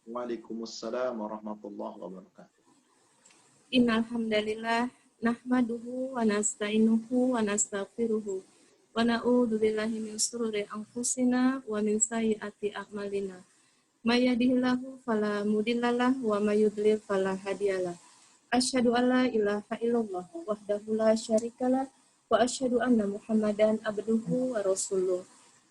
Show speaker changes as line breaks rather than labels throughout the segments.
Waalaikumsalam warahmatullahi wabarakatuh.
Innal hamdalillah nahmaduhu wa nasta'inuhu wa nastaghfiruhu wa na'udzu billahi min shururi anfusina wa min sayyiati a'malina. May yahdihillahu fala mudhillalah wa may yudlil fala hadiyalah. Asyhadu an la ilaha illallah wahdahu la syarikalah wa asyhadu anna Muhammadan abduhu wa rasuluh.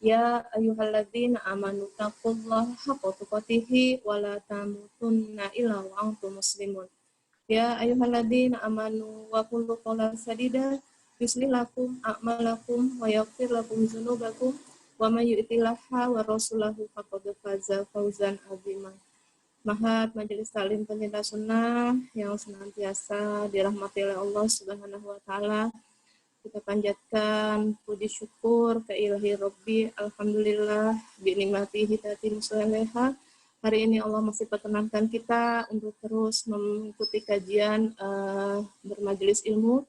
Ya ayyuhalladzina amanu taqullaha haqqa tuqatih wa la tamutunna illa wa antum muslimun. Ya ayyuhalladzina amanu wa qulu qawlan sadida yuslih lakum a'malakum wa yaghfir lakum dzunubakum wa may yuti'illaha wa rasulahu faqad faza fawzan 'azima. Mahat Majelis Taklim Pencinta Sunnah yang senantiasa dirahmati oleh Allah Subhanahu wa taala. Kita panjatkan puji syukur ke Ilahi Rabbi, alhamdulillah bi nikmati hidayati muslimeha. Hari ini Allah masih perkenankan kita untuk terus mengikuti kajian bermajelis ilmu.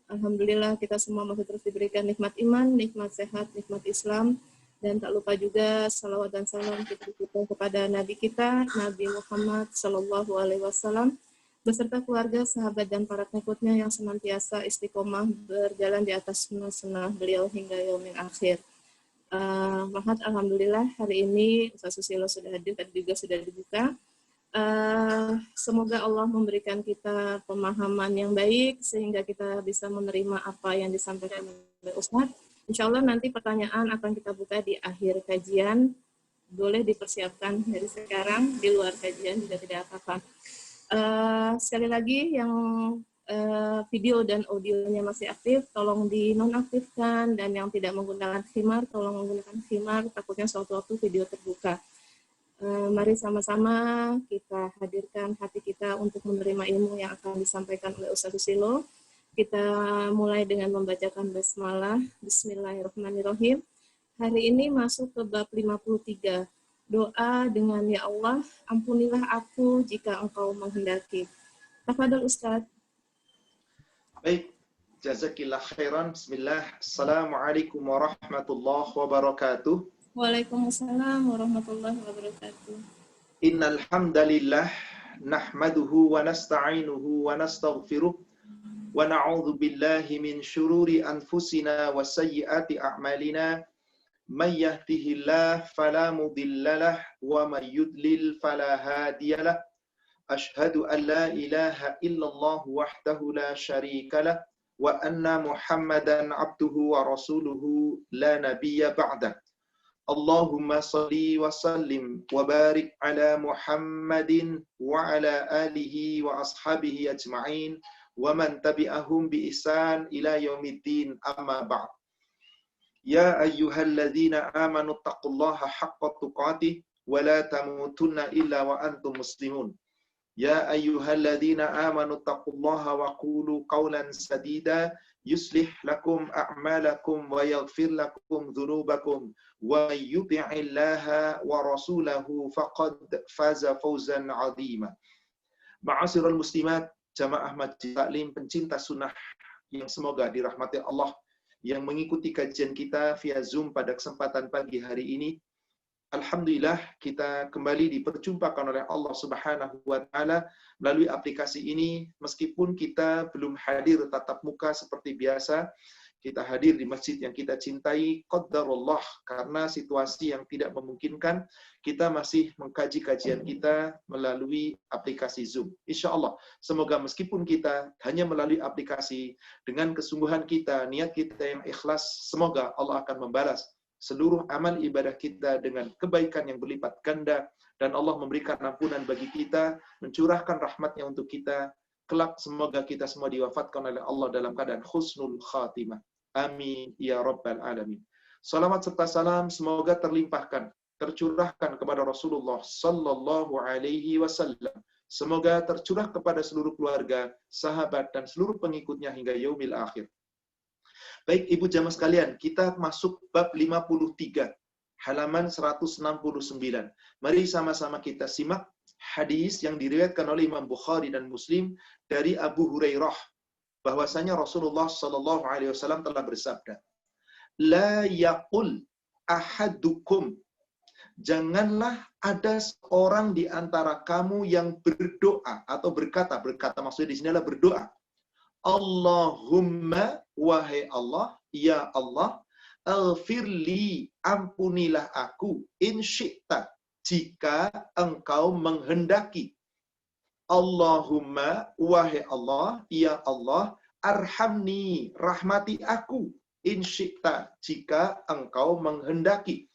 Alhamdulillah kita semua masih terus diberikan nikmat iman, nikmat sehat, nikmat Islam. Dan tak lupa juga salawat dan salam kita kepada Nabi kita, Nabi Muhammad Sallallahu Alaihi Wasallam, beserta keluarga, sahabat, dan para pengikutnya yang senantiasa istiqomah berjalan di atas sunnah-sunnah beliau hingga yaumil akhir. Mahat, alhamdulillah hari ini Ustaz Susilo sudah hadir, tadi juga sudah dibuka. Semoga Allah memberikan kita pemahaman yang baik sehingga kita bisa menerima apa yang disampaikan oleh Ustaz. Insya Allah nanti pertanyaan akan kita buka di akhir kajian. Boleh dipersiapkan dari sekarang, di luar kajian juga tidak apa-apa. Sekali lagi yang video dan audionya masih aktif, tolong dinonaktifkan, dan yang tidak menggunakan khimar, tolong menggunakan khimar, takutnya suatu waktu video terbuka. Mari sama-sama kita hadirkan hati kita untuk menerima ilmu yang akan disampaikan oleh Ustaz Susilo. Kita mulai dengan membacakan basmalah. Bismillahirrahmanirrahim. Hari ini masuk ke bab 53. Doa dengan ya Allah, ampunilah aku jika engkau menghendaki. Tafadhol Ustaz.
Baik, jazakillah khairan. Bismillah. Assalamualaikum warahmatullahi wabarakatuh.
Waalaikumsalam warahmatullahi wabarakatuh.
Innal hamdalillah nahmaduhu wa nasta'inuhu wa nastaghfiruh wa na'udzu billahi min syururi anfusina wa sayyiati a'malina. May yahdihillahu fala mudhillalah wa may yudlil fala hadiyalah. Asyhadu an la ilaha illallah wahdahu la syarikalah wa anna Muhammadan abduhu wa rasuluhu la nabiyya ba'dah. Allahumma salli wa sallim wa barik ala Muhammadin wa ala alihi wa ashabihi ajma'in wa man tabi'ahum bi ihsan ila yaumiddin, amma ba'd. Ya ayyuhalladzina amanu taqullaha haqqa tuqatih wa la tamutunna illa wa antum muslimun. Ya ayyuhalladzina amanu taqullaha wa qulu qawlan sadida yuslih lakum a'malakum wa yaghfir lakum dhunubakum wa may yuti'illaha wa rasulahu faqad faza fawzan 'azima. Ma'asyiral muslimat, jamaah Majelis Taklim pencinta sunnah yang semoga dirahmati Allah, yang mengikuti kajian kita via Zoom pada kesempatan pagi hari ini. Alhamdulillah kita kembali diperjumpakan oleh Allah Subhanahu wa taala melalui aplikasi ini. Meskipun kita belum hadir tatap muka seperti biasa, kita hadir di masjid yang kita cintai, qaddarullah, karena situasi yang tidak memungkinkan, kita masih mengkaji kajian kita melalui aplikasi Zoom. Insya Allah, semoga meskipun kita hanya melalui aplikasi, dengan kesungguhan kita, niat kita yang ikhlas, semoga Allah akan membalas seluruh amal ibadah kita dengan kebaikan yang berlipat ganda, dan Allah memberikan ampunan bagi kita, mencurahkan rahmatnya untuk kita. Kelak semoga kita semua diwafatkan oleh Allah dalam keadaan husnul khatimah. Amin ya rabbal alamin. Salawat serta salam semoga terlimpahkan, tercurahkan kepada Rasulullah sallallahu alaihi wasallam. Semoga tercurah kepada seluruh keluarga, sahabat, dan seluruh pengikutnya hingga yaumil akhir. Baik Ibu jamaah sekalian, kita masuk bab 53, halaman 169. Mari sama-sama kita simak hadis yang diriwayatkan oleh Imam Bukhari dan Muslim dari Abu Hurairah, bahwasanya Rasulullah sallallahu alaihi wasallam telah bersabda, "La yaqul ahadukum Janganlah ada seorang di antara kamu yang berdoa atau berkata maksudnya di sini adalah berdoa. Allahumma, wahai Allah, ya Allah, alfirli, ampunilah aku, in syi'ta, jika engkau menghendaki. Allahumma, wahai Allah, ya Allah, arhamni, rahmati aku, in syi'ta, jika engkau menghendaki.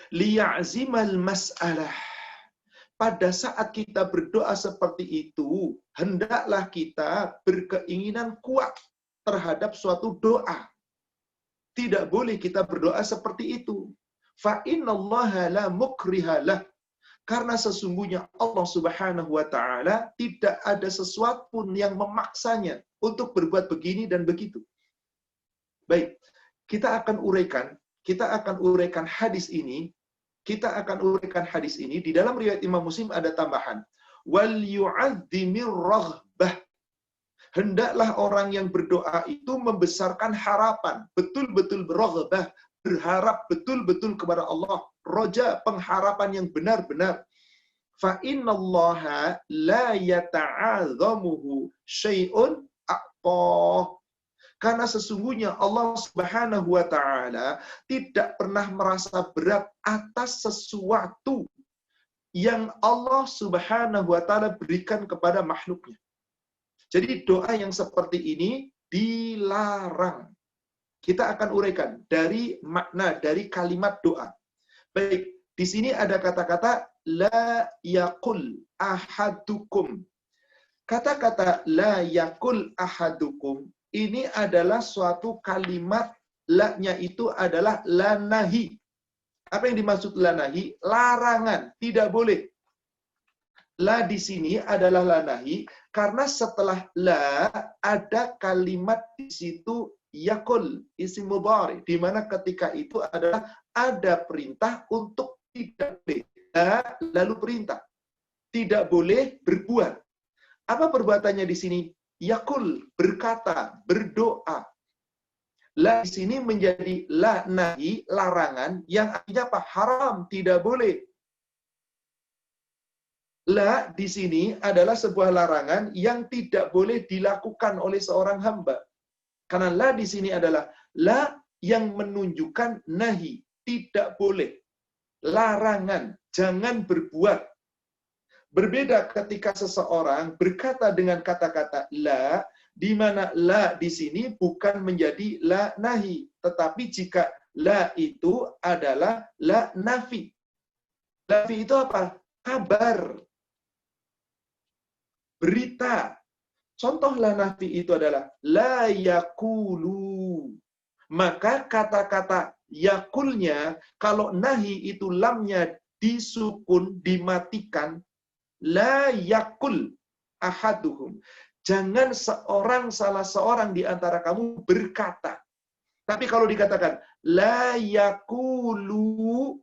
Liya'zimal mas'alah. Pada saat kita berdoa seperti itu, hendaklah kita berkeinginan kuat terhadap suatu doa. Tidak boleh kita berdoa seperti itu. Fa innallaha la mukrihalah. Karena sesungguhnya Allah Subhanahu wa taala tidak ada sesuatu pun yang memaksanya untuk berbuat begini dan begitu. Baik, kita akan uraikan hadis ini. Kita akan uraikan hadis ini. Di dalam riwayat Imam Muslim ada tambahan. Wal yu'adzimir raghbah. Hendaklah orang yang berdoa itu membesarkan harapan. Betul-betul raghbah. Berharap betul-betul kepada Allah. Roja, pengharapan yang benar-benar. Fa innallaha la yata'adzamuhu syai'un aqtah. Karena sesungguhnya Allah Subhanahu wa taala tidak pernah merasa berat atas sesuatu yang Allah Subhanahu wa taala berikan kepada makhluknya. Jadi doa yang seperti ini dilarang. Kita akan uraikan dari makna dari kalimat doa. Baik, di sini ada kata-kata la yaqul ahadukum. Kata-kata la yaqul ahadukum ini adalah suatu kalimat, la-nya itu adalah la nahi. Apa yang dimaksud la nahi? Larangan, tidak boleh. La di sini adalah la nahi karena setelah la ada kalimat di situ yakul, isim mudhari, di mana ketika itu adalah ada perintah untuk tidak boleh. La, lalu perintah. Tidak boleh berbuat. Apa perbuatannya di sini? Yakul, berkata, berdoa. La di sini menjadi la nahi, larangan, yang artinya apa? Haram, tidak boleh. La di sini adalah sebuah larangan yang tidak boleh dilakukan oleh seorang hamba. Karena la di sini adalah la yang menunjukkan nahi, tidak boleh. Larangan, jangan berbuat. Berbeda ketika seseorang berkata dengan kata-kata la, di mana la di sini bukan menjadi la nahi, tetapi jika la itu adalah la nafi. Nafi itu apa? Kabar. Berita. Contoh la nafi itu adalah la yakulu. Maka kata-kata yakulnya, kalau nahi itu lamnya disukun, dimatikan, la yakul ahaduhum. Jangan salah seorang di antara kamu berkata. Tapi kalau dikatakan la yakulu,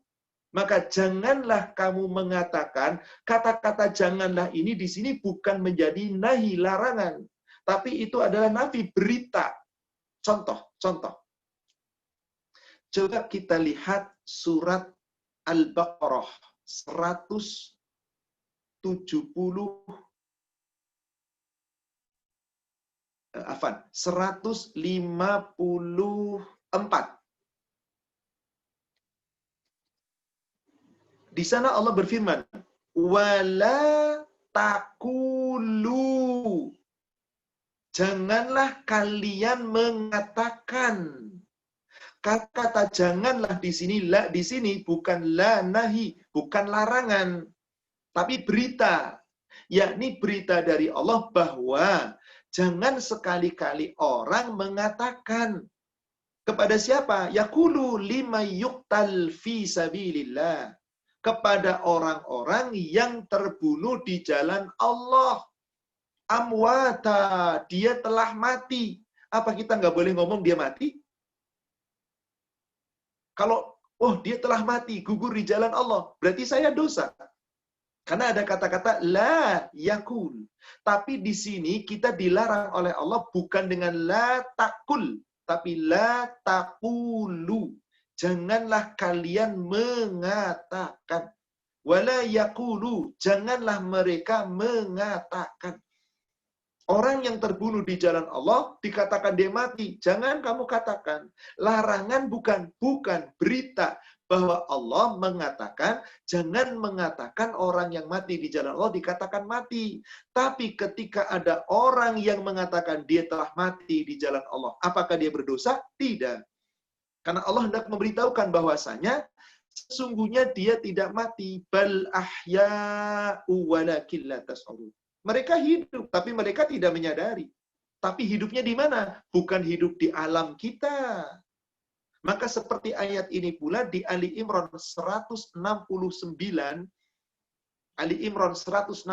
maka janganlah kamu mengatakan, kata-kata janganlah ini di sini bukan menjadi nahi, larangan. Tapi itu adalah nafi, berita. Contoh. Coba kita lihat surat Al-Baqarah 154. Di sana Allah berfirman, wala taqulu. Janganlah kalian mengatakan. Kata-kata janganlah di sini, la di sini bukan la nahi, bukan larangan, tapi berita. Yakni berita dari Allah bahwa jangan sekali-kali orang mengatakan kepada siapa? Yaqulu lima yuqtal fi sabilillah. Kepada orang-orang yang terbunuh di jalan Allah. Amwata, dia telah mati. Apa kita nggak boleh ngomong dia mati? Kalau, dia telah mati, gugur di jalan Allah, berarti saya dosa. Karena ada kata-kata la yakul. Tapi di sini kita dilarang oleh Allah bukan dengan la takul, tapi la takulu. janganlah kalian mengatakan. Wala yaqulu, janganlah mereka mengatakan. Orang yang terbunuh di jalan Allah dikatakan dia mati, jangan kamu katakan. Larangan bukan berita bahwa Allah mengatakan jangan mengatakan orang yang mati di jalan Allah dikatakan mati. Tapi ketika ada orang yang mengatakan dia telah mati di jalan Allah, apakah dia berdosa? Tidak. Karena Allah hendak memberitahukan bahwasanya sesungguhnya dia tidak mati. Bal ahya'u walakin la tas'urun. Mereka hidup, tapi mereka tidak menyadari. Tapi hidupnya di mana? Bukan hidup di alam kita. Maka seperti ayat ini pula di Ali Imran 169, Ali Imran 169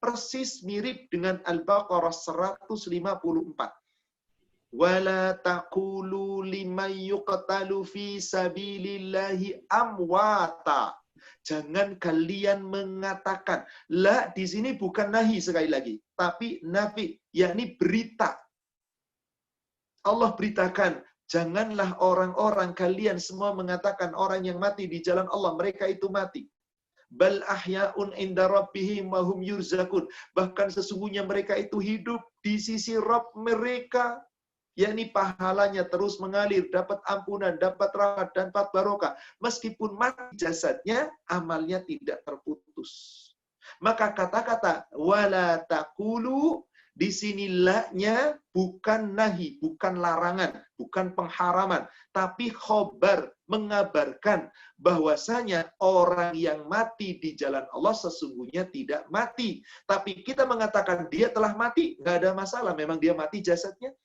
persis mirip dengan Al-Baqarah 154. Wala taqulu liman yuqtalu fi sabilillahi amwata. Jangan kalian mengatakan. La di sini bukan nahi sekali lagi, tapi nafi, yakni berita. Allah beritakan, janganlah orang-orang kalian semua mengatakan orang yang mati di jalan Allah, mereka itu mati. Bal ahya'un inda rabbihim wa hum yurzakun. Bahkan sesungguhnya mereka itu hidup di sisi Rabb mereka, yakni pahalanya terus mengalir, dapat ampunan, dapat rahmat, dan dapat barokah. Meskipun mati jasadnya, amalnya tidak terputus. Maka kata-kata wala taqulu di sini la-nya bukan nahi, bukan larangan, bukan pengharaman, tapi khobar, mengabarkan bahwasanya orang yang mati di jalan Allah sesungguhnya tidak mati. Tapi kita mengatakan dia telah mati, nggak ada masalah, memang dia mati jasadnya.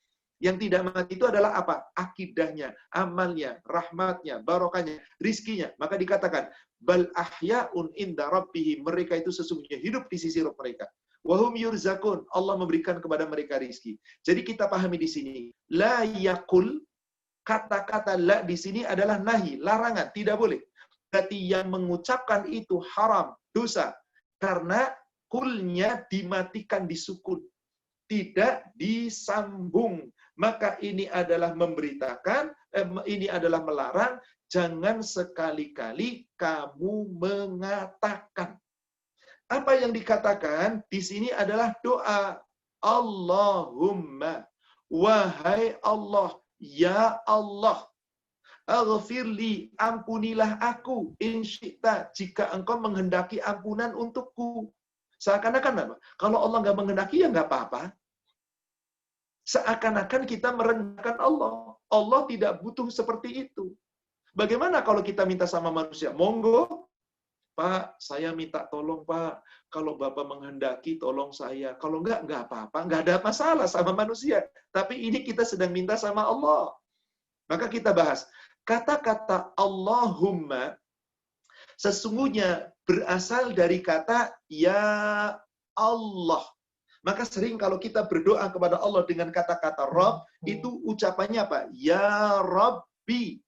Yang tidak mati itu adalah apa? Akidahnya, amalnya, rahmatnya, barokahnya, rizkinya. Maka dikatakan, bal ahya'un inda rabbihim. Mereka itu sesungguhnya hidup di sisi Rabb mereka. Wahum yurzakun. Allah memberikan kepada mereka rizki. Jadi kita pahami di sini. La yakul, kata-kata la di sini adalah nahi, larangan, tidak boleh. Berarti yang mengucapkan itu haram, dosa. Karena kulnya dimatikan di sukun. Tidak disambung. Maka ini adalah memberitakan, ini adalah melarang, jangan sekali-kali kamu mengatakan. Apa yang dikatakan di sini adalah doa. Allahumma, wahai Allah, ya Allah, aghfirli, ampunilah aku, insyita, jika engkau menghendaki ampunan untukku. Seakan-akan apa? Kalau Allah nggak menghendaki, ya nggak apa-apa. Seakan-akan kita merendahkan Allah. Allah tidak butuh seperti itu. Bagaimana kalau kita minta sama manusia? Monggo, Pak, saya minta tolong, Pak. Kalau Bapak menghendaki, tolong saya. Kalau enggak apa-apa. Enggak ada masalah sama manusia. Tapi ini kita sedang minta sama Allah. Maka kita bahas. Kata-kata Allahumma, sesungguhnya berasal dari kata Ya Allah. Maka sering kalau kita berdoa kepada Allah dengan kata-kata Rabb, itu ucapannya apa? Ya Rabbi.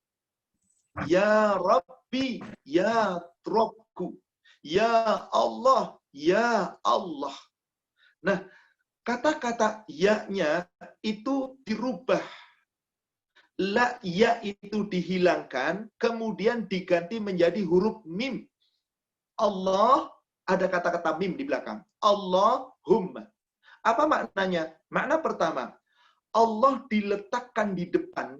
Ya Rabbi. Ya Rabbku. Ya Allah. Ya Allah. Nah, kata-kata ya-nya itu dirubah. La ya itu dihilangkan, kemudian diganti menjadi huruf mim. Allah, ada kata-kata mim di belakang. Allahumma. Apa maknanya? Makna pertama, Allah diletakkan di depan,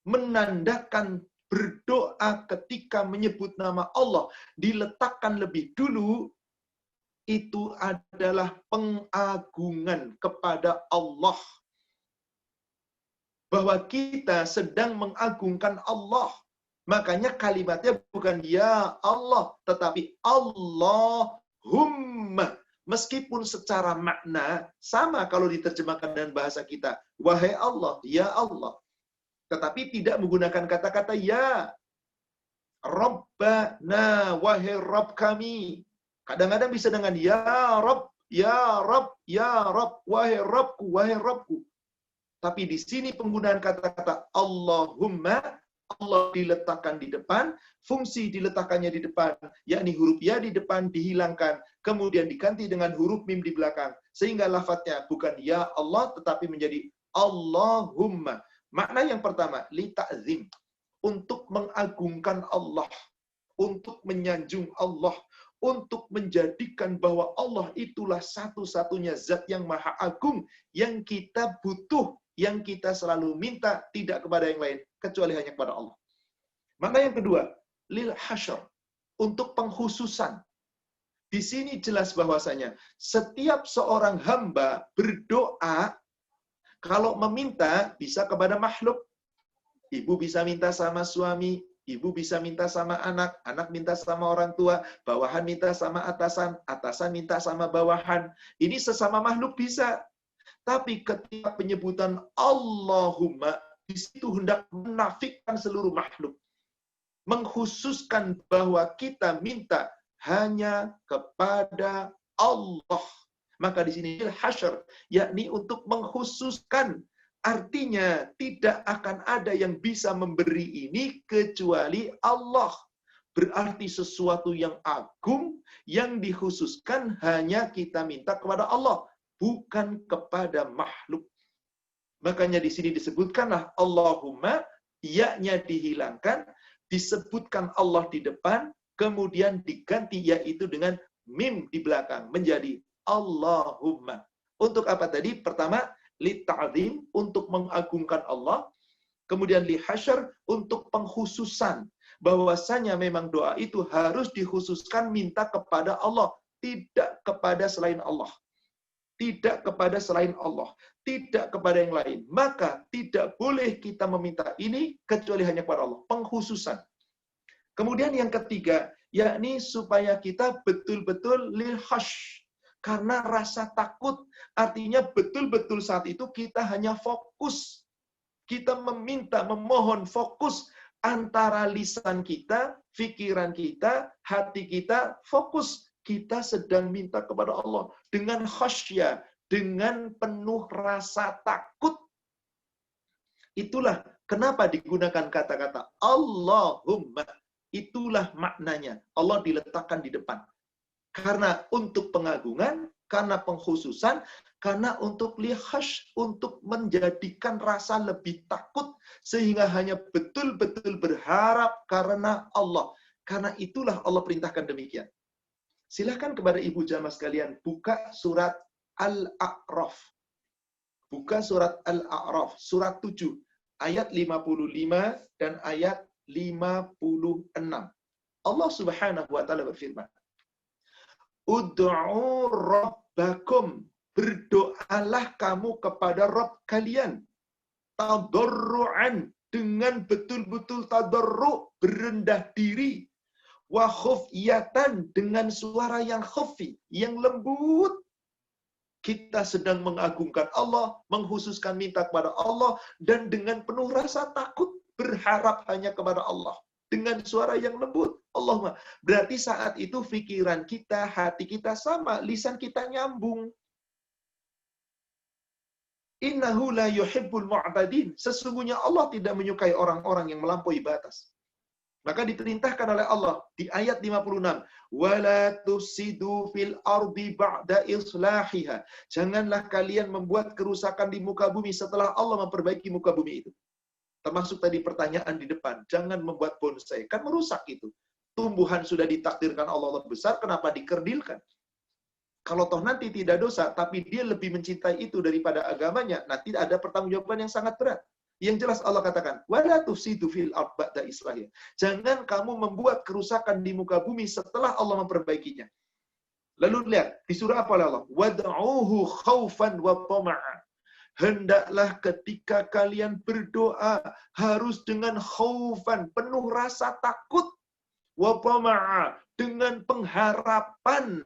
menandakan berdoa ketika menyebut nama Allah, diletakkan lebih dulu, itu adalah pengagungan kepada Allah. Bahwa kita sedang mengagungkan Allah. Makanya kalimatnya bukan ya Allah, tetapi Allahumma. Meskipun secara makna sama kalau diterjemahkan dengan bahasa kita. Wahai Allah, ya Allah. Tetapi tidak menggunakan kata-kata ya. Rabbana, wahai Rabb kami. Kadang-kadang bisa dengan ya Rabb, ya Rabb, ya Rabb, wahai Rabbku, wahai Rabbku. Tapi di sini penggunaan kata-kata Allahumma, Allah diletakkan di depan, fungsi diletakkannya di depan, yakni huruf ya di depan dihilangkan, kemudian diganti dengan huruf mim di belakang. Sehingga lafadznya bukan ya Allah, tetapi menjadi Allahumma. Makna yang pertama, li ta'zim. untuk mengagungkan Allah, untuk menyanjung Allah, untuk menjadikan bahwa Allah itulah satu-satunya zat yang maha agung, yang kita butuh, yang kita selalu minta, tidak kepada yang lain, kecuali hanya kepada Allah. Maka yang kedua, lil hasyr, untuk pengkhususan. Di sini jelas bahwasanya setiap seorang hamba berdoa, kalau meminta bisa kepada makhluk. Ibu bisa minta sama suami, ibu bisa minta sama anak, anak minta sama orang tua, bawahan minta sama atasan, atasan minta sama bawahan. Ini sesama makhluk bisa. Tapi ketika penyebutan Allahumma, di situ hendak menafikan seluruh makhluk. Mengkhususkan bahwa kita minta hanya kepada Allah. Maka di sini hasyr, yakni untuk mengkhususkan. Artinya tidak akan ada yang bisa memberi ini kecuali Allah. Berarti sesuatu yang agung yang dikhususkan hanya kita minta kepada Allah, bukan kepada makhluk. Makanya di sini disebutkanlah Allahumma, ya-nya dihilangkan, disebutkan Allah di depan, kemudian diganti yaitu dengan mim di belakang menjadi Allahumma. Untuk apa tadi? Pertama, li ta'zim, untuk mengagungkan Allah. Kemudian li hasyr, untuk pengkhususan. Bahwasanya memang doa itu harus dikhususkan minta kepada Allah, tidak kepada selain Allah. Tidak kepada selain Allah, tidak kepada yang lain. Maka tidak boleh kita meminta ini kecuali hanya kepada Allah. Pengkhususan. Kemudian yang ketiga, yakni supaya kita betul-betul lil hash. Karena rasa takut, artinya betul-betul saat itu kita hanya fokus. Kita meminta, memohon fokus antara lisan kita, pikiran kita, hati kita, fokus. Kita sedang minta kepada Allah dengan khasyah, dengan penuh rasa takut. Itulah kenapa digunakan kata-kata Allahumma. Itulah maknanya. Allah diletakkan di depan. Karena untuk pengagungan, karena pengkhususan, karena untuk lihash, untuk menjadikan rasa lebih takut, sehingga hanya betul-betul berharap karena Allah. Karena itulah Allah perintahkan demikian. Silahkan kepada ibu jamaah sekalian, buka surat Al-A'raf. Buka surat Al-A'raf, surat 7, ayat 55 dan ayat 56. Allah Subhanahu wa taala berfirman, Ud'u rabbakum, berdoalah kamu kepada Rabb kalian, tadarru'an, dengan betul-betul tadarru', berendah diri, wa khufyatan, dengan suara yang khafi, yang lembut. Kita sedang mengagungkan Allah, mengkhususkan minta kepada Allah, dan dengan penuh rasa takut, berharap hanya kepada Allah. Dengan suara yang lembut. Allahumma. Berarti saat itu pikiran kita, hati kita sama, lisan kita nyambung. Innahu la yuhibbul mu'tadin. Sesungguhnya Allah tidak menyukai orang-orang yang melampaui batas. Maka diperintahkan oleh Allah di ayat 56, wala tusidu fil ardi ba'da islahiha. Janganlah kalian membuat kerusakan di muka bumi setelah Allah memperbaiki muka bumi itu. Termasuk tadi pertanyaan di depan, jangan membuat bonsai, kan merusak itu. Tumbuhan sudah ditakdirkan Allah besar, kenapa dikerdilkan? Kalau toh nanti tidak dosa, tapi dia lebih mencintai itu daripada agamanya, nanti ada pertanggungjawaban yang sangat berat. Yang jelas Allah katakan, wala tufsidu fil ardh ba'da islahiha. Jangan kamu membuat kerusakan di muka bumi setelah Allah memperbaikinya. Lalu lihat, di surah apa oleh Allah? Wad'uhu khaufan wa tama'a. Hendaklah ketika kalian berdoa harus dengan khaufan, penuh rasa takut, wa tama'a, dengan pengharapan.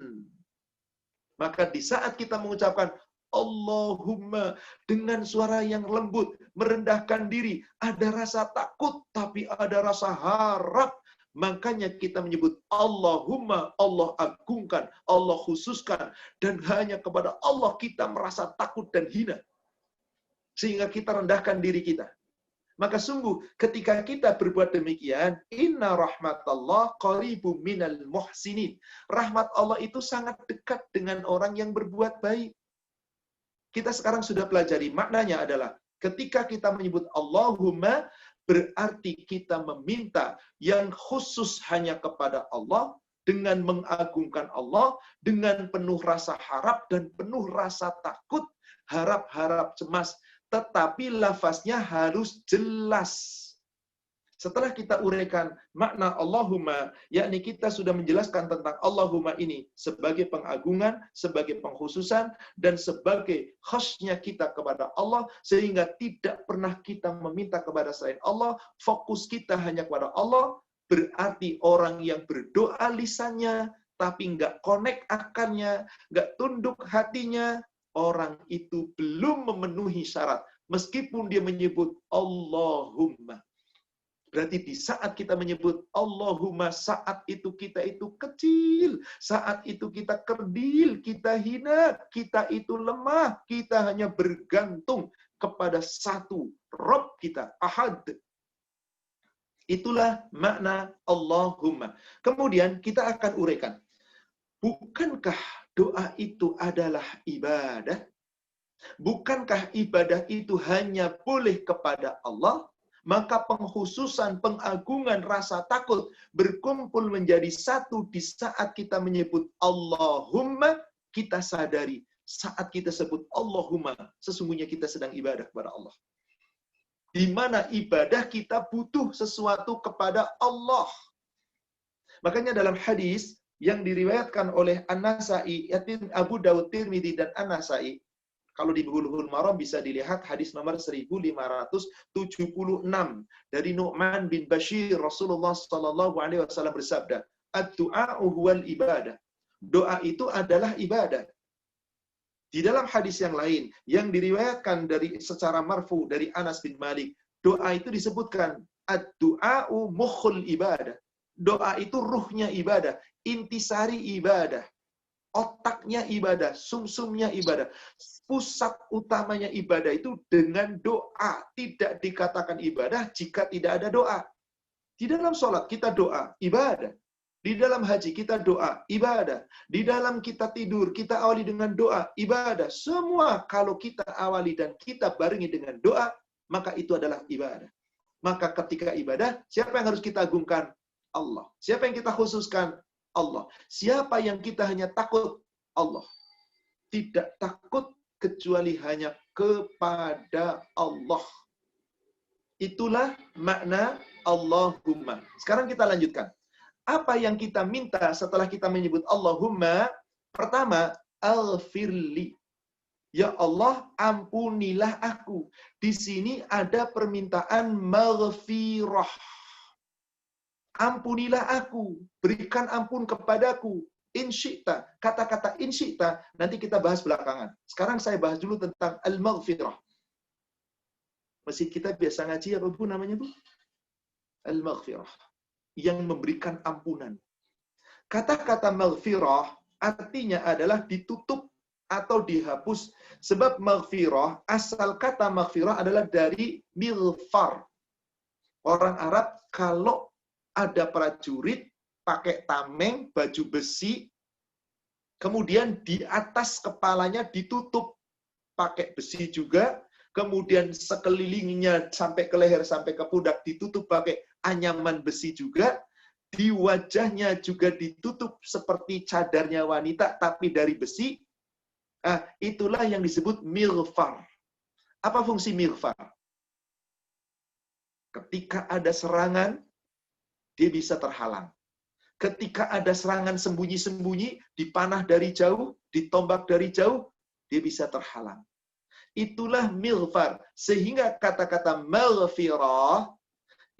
Maka di saat kita mengucapkan Allahumma dengan suara yang lembut, merendahkan diri, ada rasa takut tapi ada rasa harap. Makanya kita menyebut Allahumma, Allah agungkan, Allah khususkan, dan hanya kepada Allah kita merasa takut dan hina. Sehingga kita rendahkan diri kita. Maka sungguh ketika kita berbuat demikian, inna rahmatallah qaribum minal muhsinin. Rahmat Allah itu sangat dekat dengan orang yang berbuat baik. Kita sekarang sudah pelajari maknanya adalah ketika kita menyebut Allahumma, berarti kita meminta yang khusus hanya kepada Allah, dengan mengagungkan Allah, dengan penuh rasa harap dan penuh rasa takut, harap-harap cemas. Tetapi lafaznya harus jelas. Setelah kita uraikan makna Allahumma, yakni kita sudah menjelaskan tentang Allahumma ini sebagai pengagungan, sebagai pengkhususan, dan sebagai khasnya kita kepada Allah, sehingga tidak pernah kita meminta kepada selain Allah, fokus kita hanya kepada Allah, berarti orang yang berdoa lisannya, tapi nggak connect akalnya, nggak tunduk hatinya, orang itu belum memenuhi syarat, meskipun dia menyebut Allahumma. Berarti di saat kita menyebut Allahumma, saat itu kita itu kecil, saat itu kita kerdil, kita hina, kita itu lemah, kita hanya bergantung kepada satu Rabb kita, Ahad. Itulah makna Allahumma. Kemudian kita akan uraikan, bukankah doa itu adalah ibadah? Bukankah ibadah itu hanya boleh kepada Allah? Maka pengkhususan, pengagungan, rasa takut berkumpul menjadi satu di saat kita menyebut Allahumma, kita sadari saat kita sebut Allahumma, sesungguhnya kita sedang ibadah kepada Allah. Di mana ibadah kita butuh sesuatu kepada Allah. Makanya dalam hadis yang diriwayatkan oleh An-Nasa'i, Abu Dawud, Tirmidzi, dan An-Nasa'i, kalau di Bulughul Maram bisa dilihat hadis nomor 1576 dari Nu'man bin Bashir, Rasulullah sallallahu alaihi wasallam bersabda, "Ad-du'a'u huwal ibadah." Doa itu adalah ibadah. Di dalam hadis yang lain yang diriwayatkan dari secara marfu dari Anas bin Malik, doa itu disebutkan ad-du'a'u mukhul ibadah. Doa itu ruhnya ibadah, intisari ibadah. Otaknya ibadah, sumsumnya ibadah. Pusat utamanya ibadah itu dengan doa. Tidak dikatakan ibadah jika tidak ada doa. Di dalam sholat kita doa, ibadah. Di dalam haji kita doa, ibadah. Di dalam kita tidur, kita awali dengan doa, ibadah. Semua kalau kita awali dan kita barengi dengan doa, maka itu adalah ibadah. Maka ketika ibadah, siapa yang harus kita agungkan? Allah. Siapa yang kita khususkan? Allah. Siapa yang kita hanya takut? Allah. Tidak takut kecuali hanya kepada Allah. Itulah makna Allahumma. Sekarang kita lanjutkan. Apa yang kita minta setelah kita menyebut Allahumma? Pertama, alfirli. Ya Allah, ampunilah aku. Di sini ada permintaan maghfirah. Ampunilah aku, berikan ampun kepadaku. Insyita, kata-kata insyita nanti kita bahas belakangan. Sekarang saya bahas dulu tentang al-maghfirah. Masjid kita biasa ngaji apa Bu namanya Bu? Al-maghfirah, yang memberikan ampunan. Kata-kata maghfirah artinya adalah ditutup atau dihapus. Sebab maghfirah, asal kata maghfirah adalah dari milfar. Orang Arab kalau ada prajurit pakai tameng, baju besi, kemudian di atas kepalanya ditutup pakai besi juga, kemudian sekelilingnya sampai ke leher, sampai ke pundak ditutup pakai anyaman besi juga, di wajahnya juga ditutup seperti cadarnya wanita, tapi dari besi. Nah, itulah yang disebut mighfar. Apa fungsi mighfar? Ketika ada serangan, dia bisa terhalang. Ketika ada serangan sembunyi-sembunyi, dipanah dari jauh, ditombak dari jauh, dia bisa terhalang. Itulah mighfar. Sehingga kata-kata maghfirah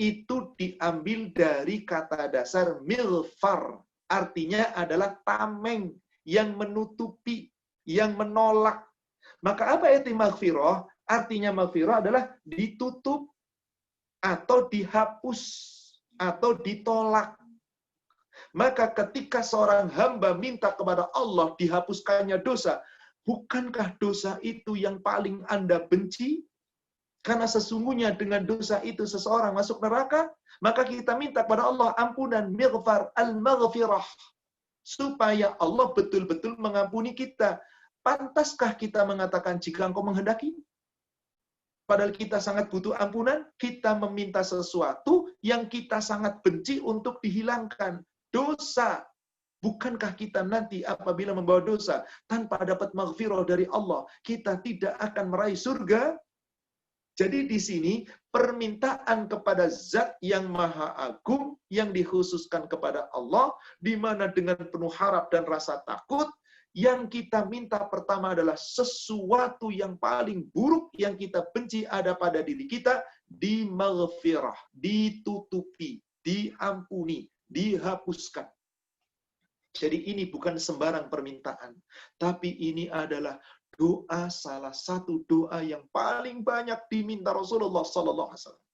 itu diambil dari kata dasar mighfar. Artinya adalah tameng, yang menutupi, yang menolak. Maka apa itu maghfirah? Artinya maghfirah adalah ditutup atau dihapus atau ditolak. Maka ketika seorang hamba minta kepada Allah dihapuskannya dosa, bukankah dosa itu yang paling Anda benci? Karena sesungguhnya dengan dosa itu seseorang masuk neraka, maka kita minta kepada Allah ampunan, mighfar, al-maghfirah. Supaya Allah betul-betul mengampuni kita. Pantaskah kita mengatakan jika engkau menghendaki? Padahal kita sangat butuh ampunan, kita meminta sesuatu yang kita sangat benci untuk dihilangkan. Dosa. Bukankah kita nanti apabila membawa dosa tanpa dapat maghfirah dari Allah, kita tidak akan meraih surga? Jadi di sini permintaan kepada zat yang maha agung yang dikhususkan kepada Allah, di mana dengan penuh harap dan rasa takut, yang kita minta pertama adalah sesuatu yang paling buruk yang kita benci ada pada diri kita, dimaghfirah, ditutupi, diampuni, dihapuskan. Jadi ini bukan sembarang permintaan, tapi ini adalah doa, salah satu doa yang paling banyak diminta Rasulullah Sallallahu Alaihi Wasallam.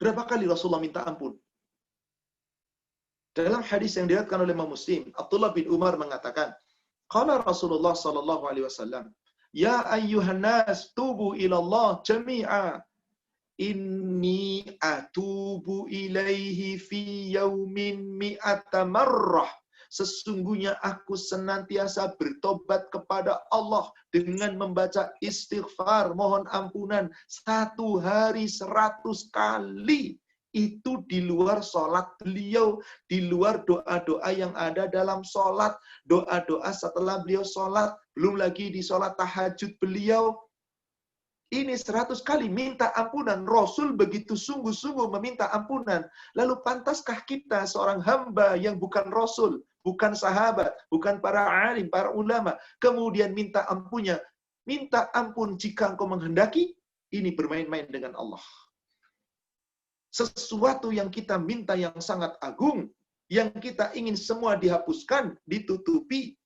Berapa kali Rasulullah minta ampun? Dalam hadis yang diriwayatkan oleh Imam Muslim, Abdullah bin Umar mengatakan, qala Rasulullah Sallallahu Alaihi Wasallam, ya ayyuhan nas tubu ila Allah jami'a. Inni atubu ilaihi fi yaumin mi'ata marrah. Sesungguhnya aku senantiasa bertobat kepada Allah dengan membaca istighfar, mohon ampunan, satu hari 100 kali. Itu di luar sholat beliau, di luar doa-doa yang ada dalam sholat, doa-doa setelah beliau sholat, belum lagi di sholat tahajud beliau. Ini 100 kali minta ampunan. Rasul begitu sungguh-sungguh meminta ampunan. Lalu pantaskah kita seorang hamba yang bukan Rasul, bukan sahabat, bukan para alim, para ulama, kemudian minta ampunnya? Minta ampun jika engkau menghendaki, ini bermain-main dengan Allah. Sesuatu yang kita minta yang sangat agung, yang kita ingin semua dihapuskan, ditutupi,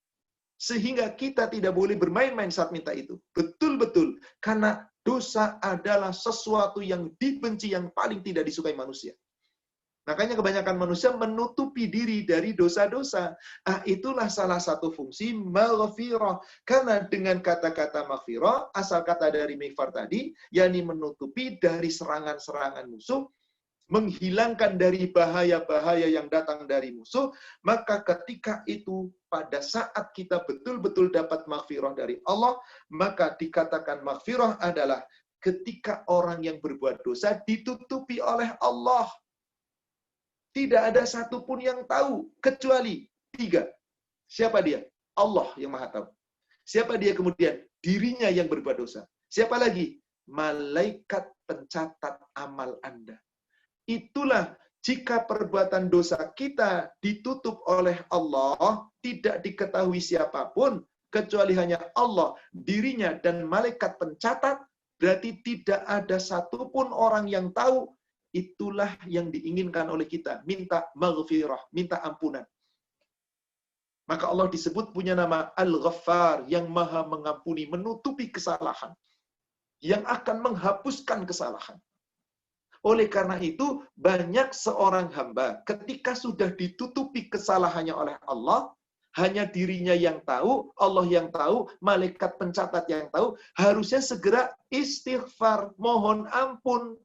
sehingga kita tidak boleh bermain-main saat minta itu. Betul-betul, karena dosa adalah sesuatu yang dibenci, yang paling tidak disukai manusia. Makanya kebanyakan manusia menutupi diri dari dosa-dosa. Itulah salah satu fungsi maghfirah. Karena dengan kata-kata maghfirah, asal kata dari mighfar tadi, yakni menutupi dari serangan-serangan musuh, menghilangkan dari bahaya-bahaya yang datang dari musuh, maka ketika itu, pada saat kita betul-betul dapat maghfirah dari Allah, maka dikatakan maghfirah adalah ketika orang yang berbuat dosa ditutupi oleh Allah. Tidak ada satupun yang tahu, kecuali 3. Siapa dia? Allah yang maha tahu. Siapa dia kemudian? Dirinya yang berbuat dosa. Siapa lagi? Malaikat pencatat amal Anda. Itulah jika perbuatan dosa kita ditutup oleh Allah, tidak diketahui siapapun, kecuali hanya Allah, dirinya, dan malaikat pencatat, berarti tidak ada satupun orang yang tahu. Itulah yang diinginkan oleh kita. Minta maghfirah, minta ampunan. Maka Allah disebut punya nama Al-Ghaffar, yang maha mengampuni, menutupi kesalahan, yang akan menghapuskan kesalahan. Oleh karena itu, banyak seorang hamba ketika sudah ditutupi kesalahannya oleh Allah, hanya dirinya yang tahu, Allah yang tahu, malaikat pencatat yang tahu, harusnya segera istighfar, mohon ampun.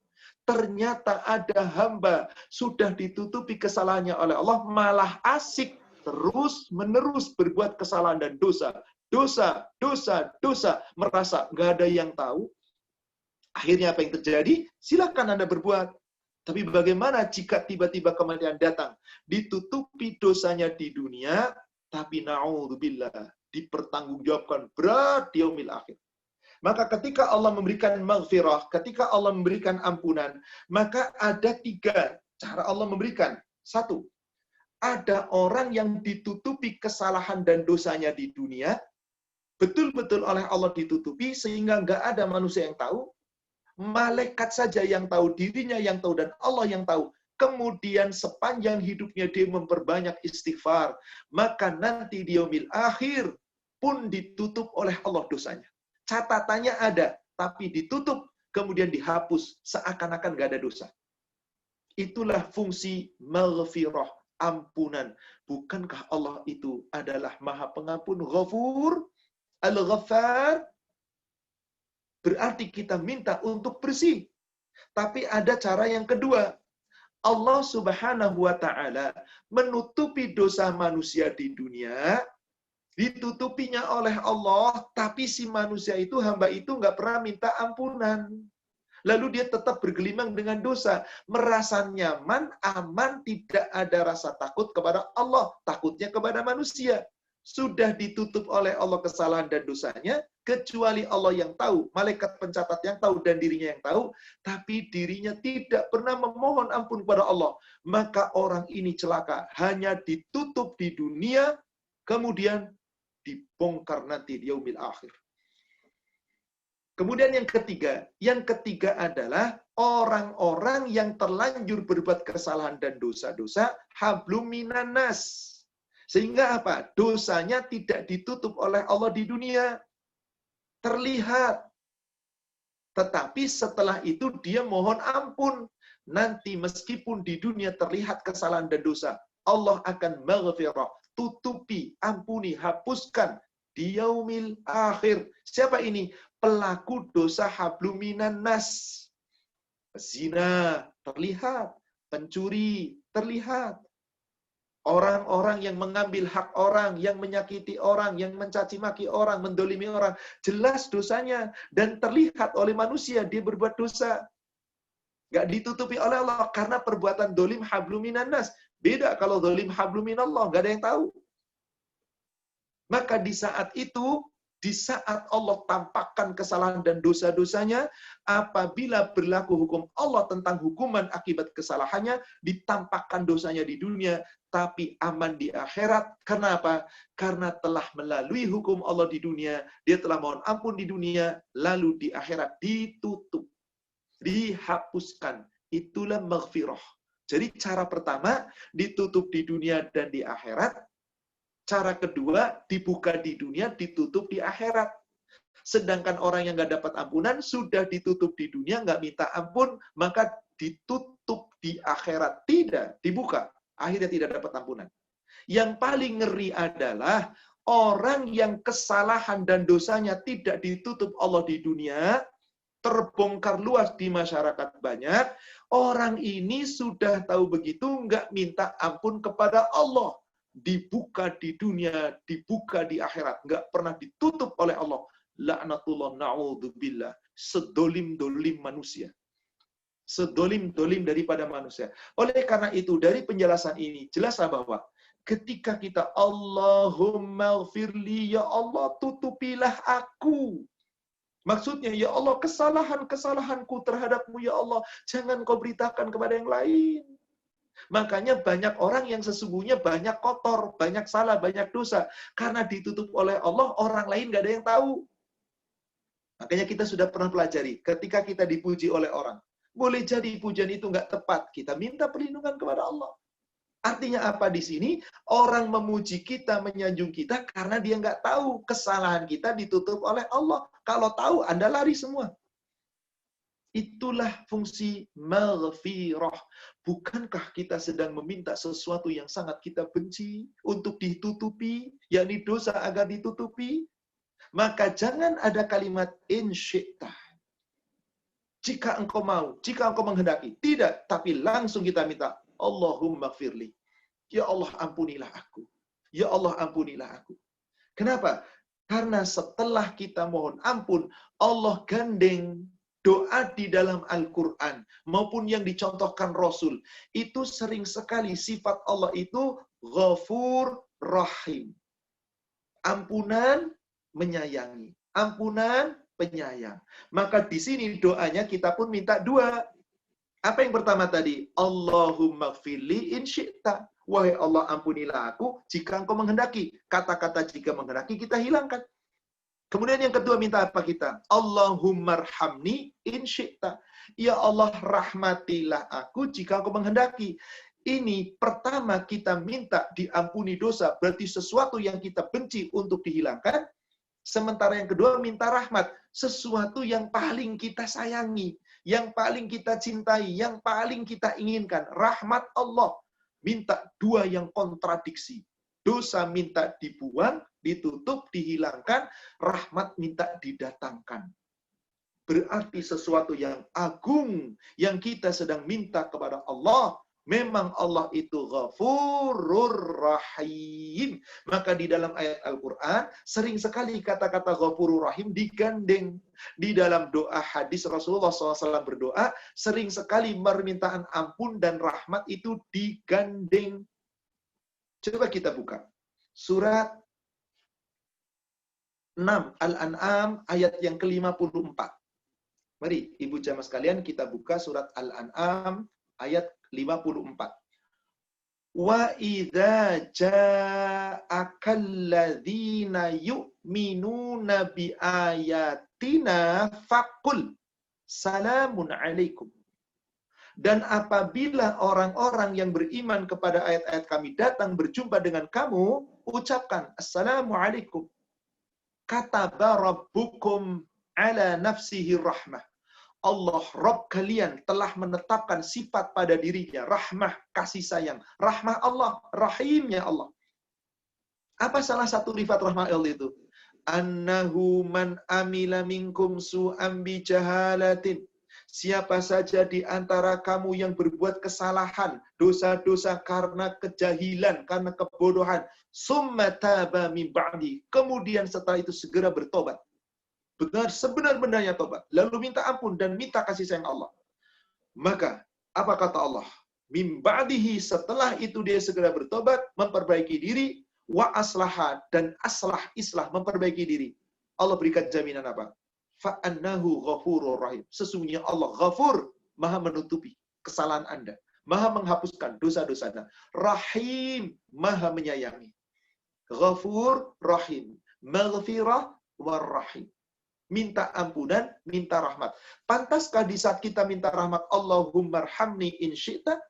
Ternyata ada hamba sudah ditutupi kesalahannya oleh Allah, malah asik terus-menerus berbuat kesalahan dan dosa. Dosa, dosa, dosa, merasa nggak ada yang tahu. Akhirnya apa yang terjadi? Silakan Anda berbuat. Tapi bagaimana jika tiba-tiba kematian datang? Ditutupi dosanya di dunia, tapi na'udzubillah, dipertanggungjawabkan berat di yaumil akhir. Maka ketika Allah memberikan maghfirah, ketika Allah memberikan ampunan, maka ada 3 cara Allah memberikan. 1, ada orang yang ditutupi kesalahan dan dosanya di dunia, betul-betul oleh Allah ditutupi, sehingga nggak ada manusia yang tahu, malaikat saja yang tahu, dirinya yang tahu, dan Allah yang tahu. Kemudian sepanjang hidupnya dia memperbanyak istighfar, maka nanti di yaumil akhir pun ditutup oleh Allah dosanya. Catatannya ada, tapi ditutup, kemudian dihapus, seakan-akan nggak ada dosa. Itulah fungsi maghfirah, ampunan. Bukankah Allah itu adalah maha pengampun, Ghafur, Al-Ghaffar? Berarti kita minta untuk bersih. Tapi ada cara yang kedua. Allah Subhanahu wa ta'ala menutupi dosa manusia di dunia, Ditutupinya oleh Allah, tapi si manusia itu, hamba itu nggak pernah minta ampunan. Lalu dia tetap bergelimang dengan dosa. Merasa nyaman, aman, tidak ada rasa takut kepada Allah. Takutnya kepada manusia. Sudah ditutup oleh Allah kesalahan dan dosanya, kecuali Allah yang tahu, malaikat pencatat yang tahu, dan dirinya yang tahu, tapi dirinya tidak pernah memohon ampun kepada Allah. Maka orang ini celaka. Hanya ditutup di dunia, kemudian dibongkar nanti di yaumil akhir. Kemudian yang ketiga adalah orang-orang yang terlanjur berbuat kesalahan dan dosa-dosa, hablum minan nas. Sehingga apa? Dosanya tidak ditutup oleh Allah di dunia. Terlihat. Tetapi setelah itu dia mohon ampun. Nanti meskipun di dunia terlihat kesalahan dan dosa, Allah akan maghfirah, tutupi, ampuni, hapuskan di yaumil akhir. Siapa ini? Pelaku dosa hablum minan nas. Zina terlihat, pencuri terlihat, orang-orang yang mengambil hak orang, yang menyakiti orang, yang mencaci maki orang, mendolimi orang, jelas dosanya dan terlihat oleh manusia dia berbuat dosa. Gak ditutupi oleh Allah karena perbuatan dolim hablum minan nas. Beda kalau dolim hablum minallah, gak ada yang tahu. Maka di saat itu, di saat Allah tampakkan kesalahan dan dosa-dosanya, apabila berlaku hukum Allah tentang hukuman akibat kesalahannya, ditampakkan dosanya di dunia, tapi aman di akhirat. Kenapa? Karena telah melalui hukum Allah di dunia, dia telah mohon ampun di dunia, lalu di akhirat ditutup, dihapuskan. Itulah maghfirah. Jadi cara pertama, ditutup di dunia dan di akhirat. Cara kedua, dibuka di dunia, ditutup di akhirat. Sedangkan orang yang nggak dapat ampunan, sudah ditutup di dunia, nggak minta ampun, maka ditutup di akhirat. Tidak, dibuka. Akhirnya tidak dapat ampunan. Yang paling ngeri adalah orang yang kesalahan dan dosanya tidak ditutup Allah di dunia, terbongkar luas di masyarakat banyak, orang ini sudah tahu begitu, nggak minta ampun kepada Allah. Dibuka di dunia, dibuka di akhirat, nggak pernah ditutup oleh Allah. Laknatullah, na'udzubillah. Sedolim-dolim manusia. Sedolim-dolim daripada manusia. Oleh karena itu, dari penjelasan ini, jelaslah bahwa ketika kita Allahumma gfirli, ya Allah, tutupilah aku. Maksudnya, ya Allah, kesalahan-kesalahanku terhadapmu, ya Allah, jangan kau beritakan kepada yang lain. Makanya banyak orang yang sesungguhnya banyak kotor, banyak salah, banyak dosa. Karena ditutup oleh Allah, orang lain nggak ada yang tahu. Makanya kita sudah pernah pelajari, ketika kita dipuji oleh orang, boleh jadi pujian itu nggak tepat, kita minta perlindungan kepada Allah. Artinya apa di sini? Orang memuji kita, menyanjung kita, karena dia nggak tahu kesalahan kita ditutup oleh Allah. Kalau tahu, Anda lari semua. Itulah fungsi maghfirah. Bukankah kita sedang meminta sesuatu yang sangat kita benci untuk ditutupi, yakni dosa agar ditutupi? Maka jangan ada kalimat insyi'ta. Jika engkau mau, jika engkau menghendaki. Tidak, tapi langsung kita minta, Allahumma gfirli. Ya Allah, ampunilah aku. Ya Allah, ampunilah aku. Kenapa? Karena setelah kita mohon ampun, Allah gandeng doa di dalam Al-Quran maupun yang dicontohkan Rasul. Itu sering sekali sifat Allah itu Ghafur Rahim. Ampunan, menyayangi. Ampunan, penyayang. Maka di sini doanya kita pun minta dua. Apa yang pertama tadi? Allahumma gfirli in syi'ta. Wahai Allah, ampunilah aku jika engkau menghendaki. Kata-kata jika menghendaki kita hilangkan. Kemudian yang kedua minta apa kita? Allahumma rhamni in syi'ta. Ya Allah, rahmatilah aku jika engkau menghendaki. Ini pertama kita minta diampuni dosa, berarti sesuatu yang kita benci untuk dihilangkan. Sementara yang kedua minta rahmat, sesuatu yang paling kita sayangi, yang paling kita cintai, yang paling kita inginkan. Rahmat Allah. Minta dua yang kontradiksi. Dosa minta dibuang, ditutup, dihilangkan. Rahmat minta didatangkan. Berarti sesuatu yang agung yang kita sedang minta kepada Allah. Memang Allah itu Ghafurur Rahim. Maka di dalam ayat Al-Quran, sering sekali kata-kata Ghafurur Rahim digandeng. Di dalam doa hadis Rasulullah SAW berdoa, sering sekali permintaan ampun dan rahmat itu digandeng. Coba kita buka. Surat 6 Al-An'am ayat yang ke-54. Mari ibu jamaah sekalian kita buka surat Al-An'am ayat 54. Wa idza ja'akal ladzina yu'minuna bi ayatina faqul salamun alaikum. Dan apabila orang-orang yang beriman kepada ayat-ayat kami datang berjumpa dengan kamu, ucapkan assalamualaikum. Kataba rabbukum ala nafsihi rahmah. Allah, Rabb kalian telah menetapkan sifat pada dirinya, rahmah, kasih sayang. Rahmah Allah, rahimnya Allah. Apa salah satu sifat rahmah Allah itu? Annahu man amila minkum su'an bi jahalatin. Siapa saja di antara kamu yang berbuat kesalahan, dosa-dosa karena kejahilan, karena kebodohan, summa taba min ba'di. Kemudian setelah itu segera bertobat. Benar sebenar-benarnya tobat, lalu minta ampun dan minta kasih sayang Allah. Maka apa kata Allah? Mim ba'dihi, setelah itu dia segera bertobat, memperbaiki diri, wa aslaha, dan islah memperbaiki diri. Allah berikan jaminan apa? Fa'annahu ghafurur rahim. Sesungguhnya Allah ghafur, maha menutupi kesalahan Anda, maha menghapuskan dosa-dosa Anda. Rahim, maha menyayangi. Ghafur, rahim. Maghfirah, warrahim. Minta ampunan, minta rahmat. Pantaskah di saat kita minta rahmat, Allahummarhamni in syi'ta,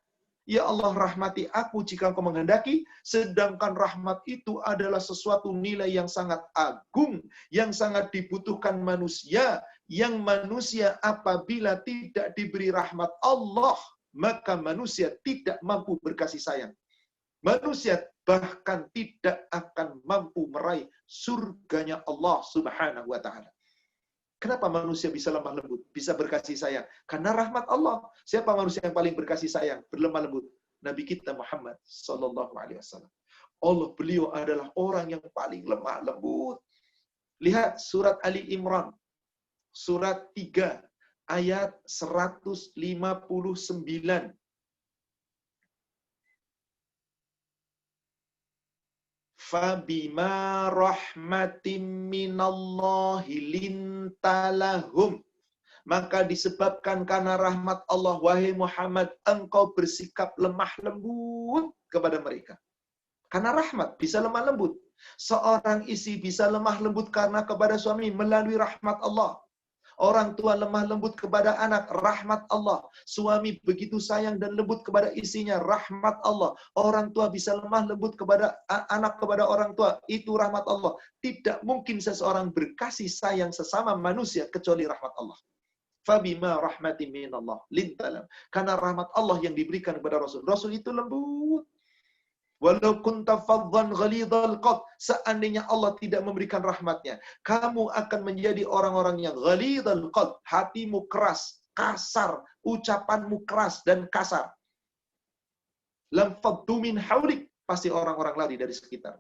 ya Allah rahmati aku jika Engkau menghendaki, sedangkan rahmat itu adalah sesuatu nilai yang sangat agung, yang sangat dibutuhkan manusia, yang manusia apabila tidak diberi rahmat Allah, maka manusia tidak mampu berkasih sayang. Manusia bahkan tidak akan mampu meraih surganya Allah Subhanahu wa ta'ala. Kenapa manusia bisa lemah lembut, bisa berkasih sayang? Karena rahmat Allah. Siapa manusia yang paling berkasih sayang, berlemah lembut? Nabi kita Muhammad sallallahu alaihi wasallam. Allah, beliau adalah orang yang paling lemah lembut. Lihat surat Ali Imran, surat 3 ayat 159. Fabima rahmatim minallahi lintalahum. Maka disebabkan karena rahmat Allah, wahai Muhammad, engkau bersikap lemah lembut kepada mereka. Karena rahmat bisa lemah lembut. Seorang istri bisa lemah lembut karena kepada suami melalui rahmat Allah. Orang tua lemah lembut kepada anak, rahmat Allah. Suami begitu sayang dan lembut kepada istrinya, rahmat Allah. Orang tua bisa lemah lembut kepada anak, kepada orang tua, itu rahmat Allah. Tidak mungkin seseorang berkasih sayang sesama manusia kecuali rahmat Allah. Fabima rahmatin minallah lintalam. Karena rahmat Allah yang diberikan kepada Rasul. Rasul itu lembut. Walau kunta faddan ghalidhal qalb, seandainya Allah tidak memberikan rahmatnya, kamu akan menjadi orang-orang yang ghalidhal qalb, hatimu keras, kasar, ucapanmu keras dan kasar. Lam faddu min haulik, pasti orang-orang lari dari sekitar.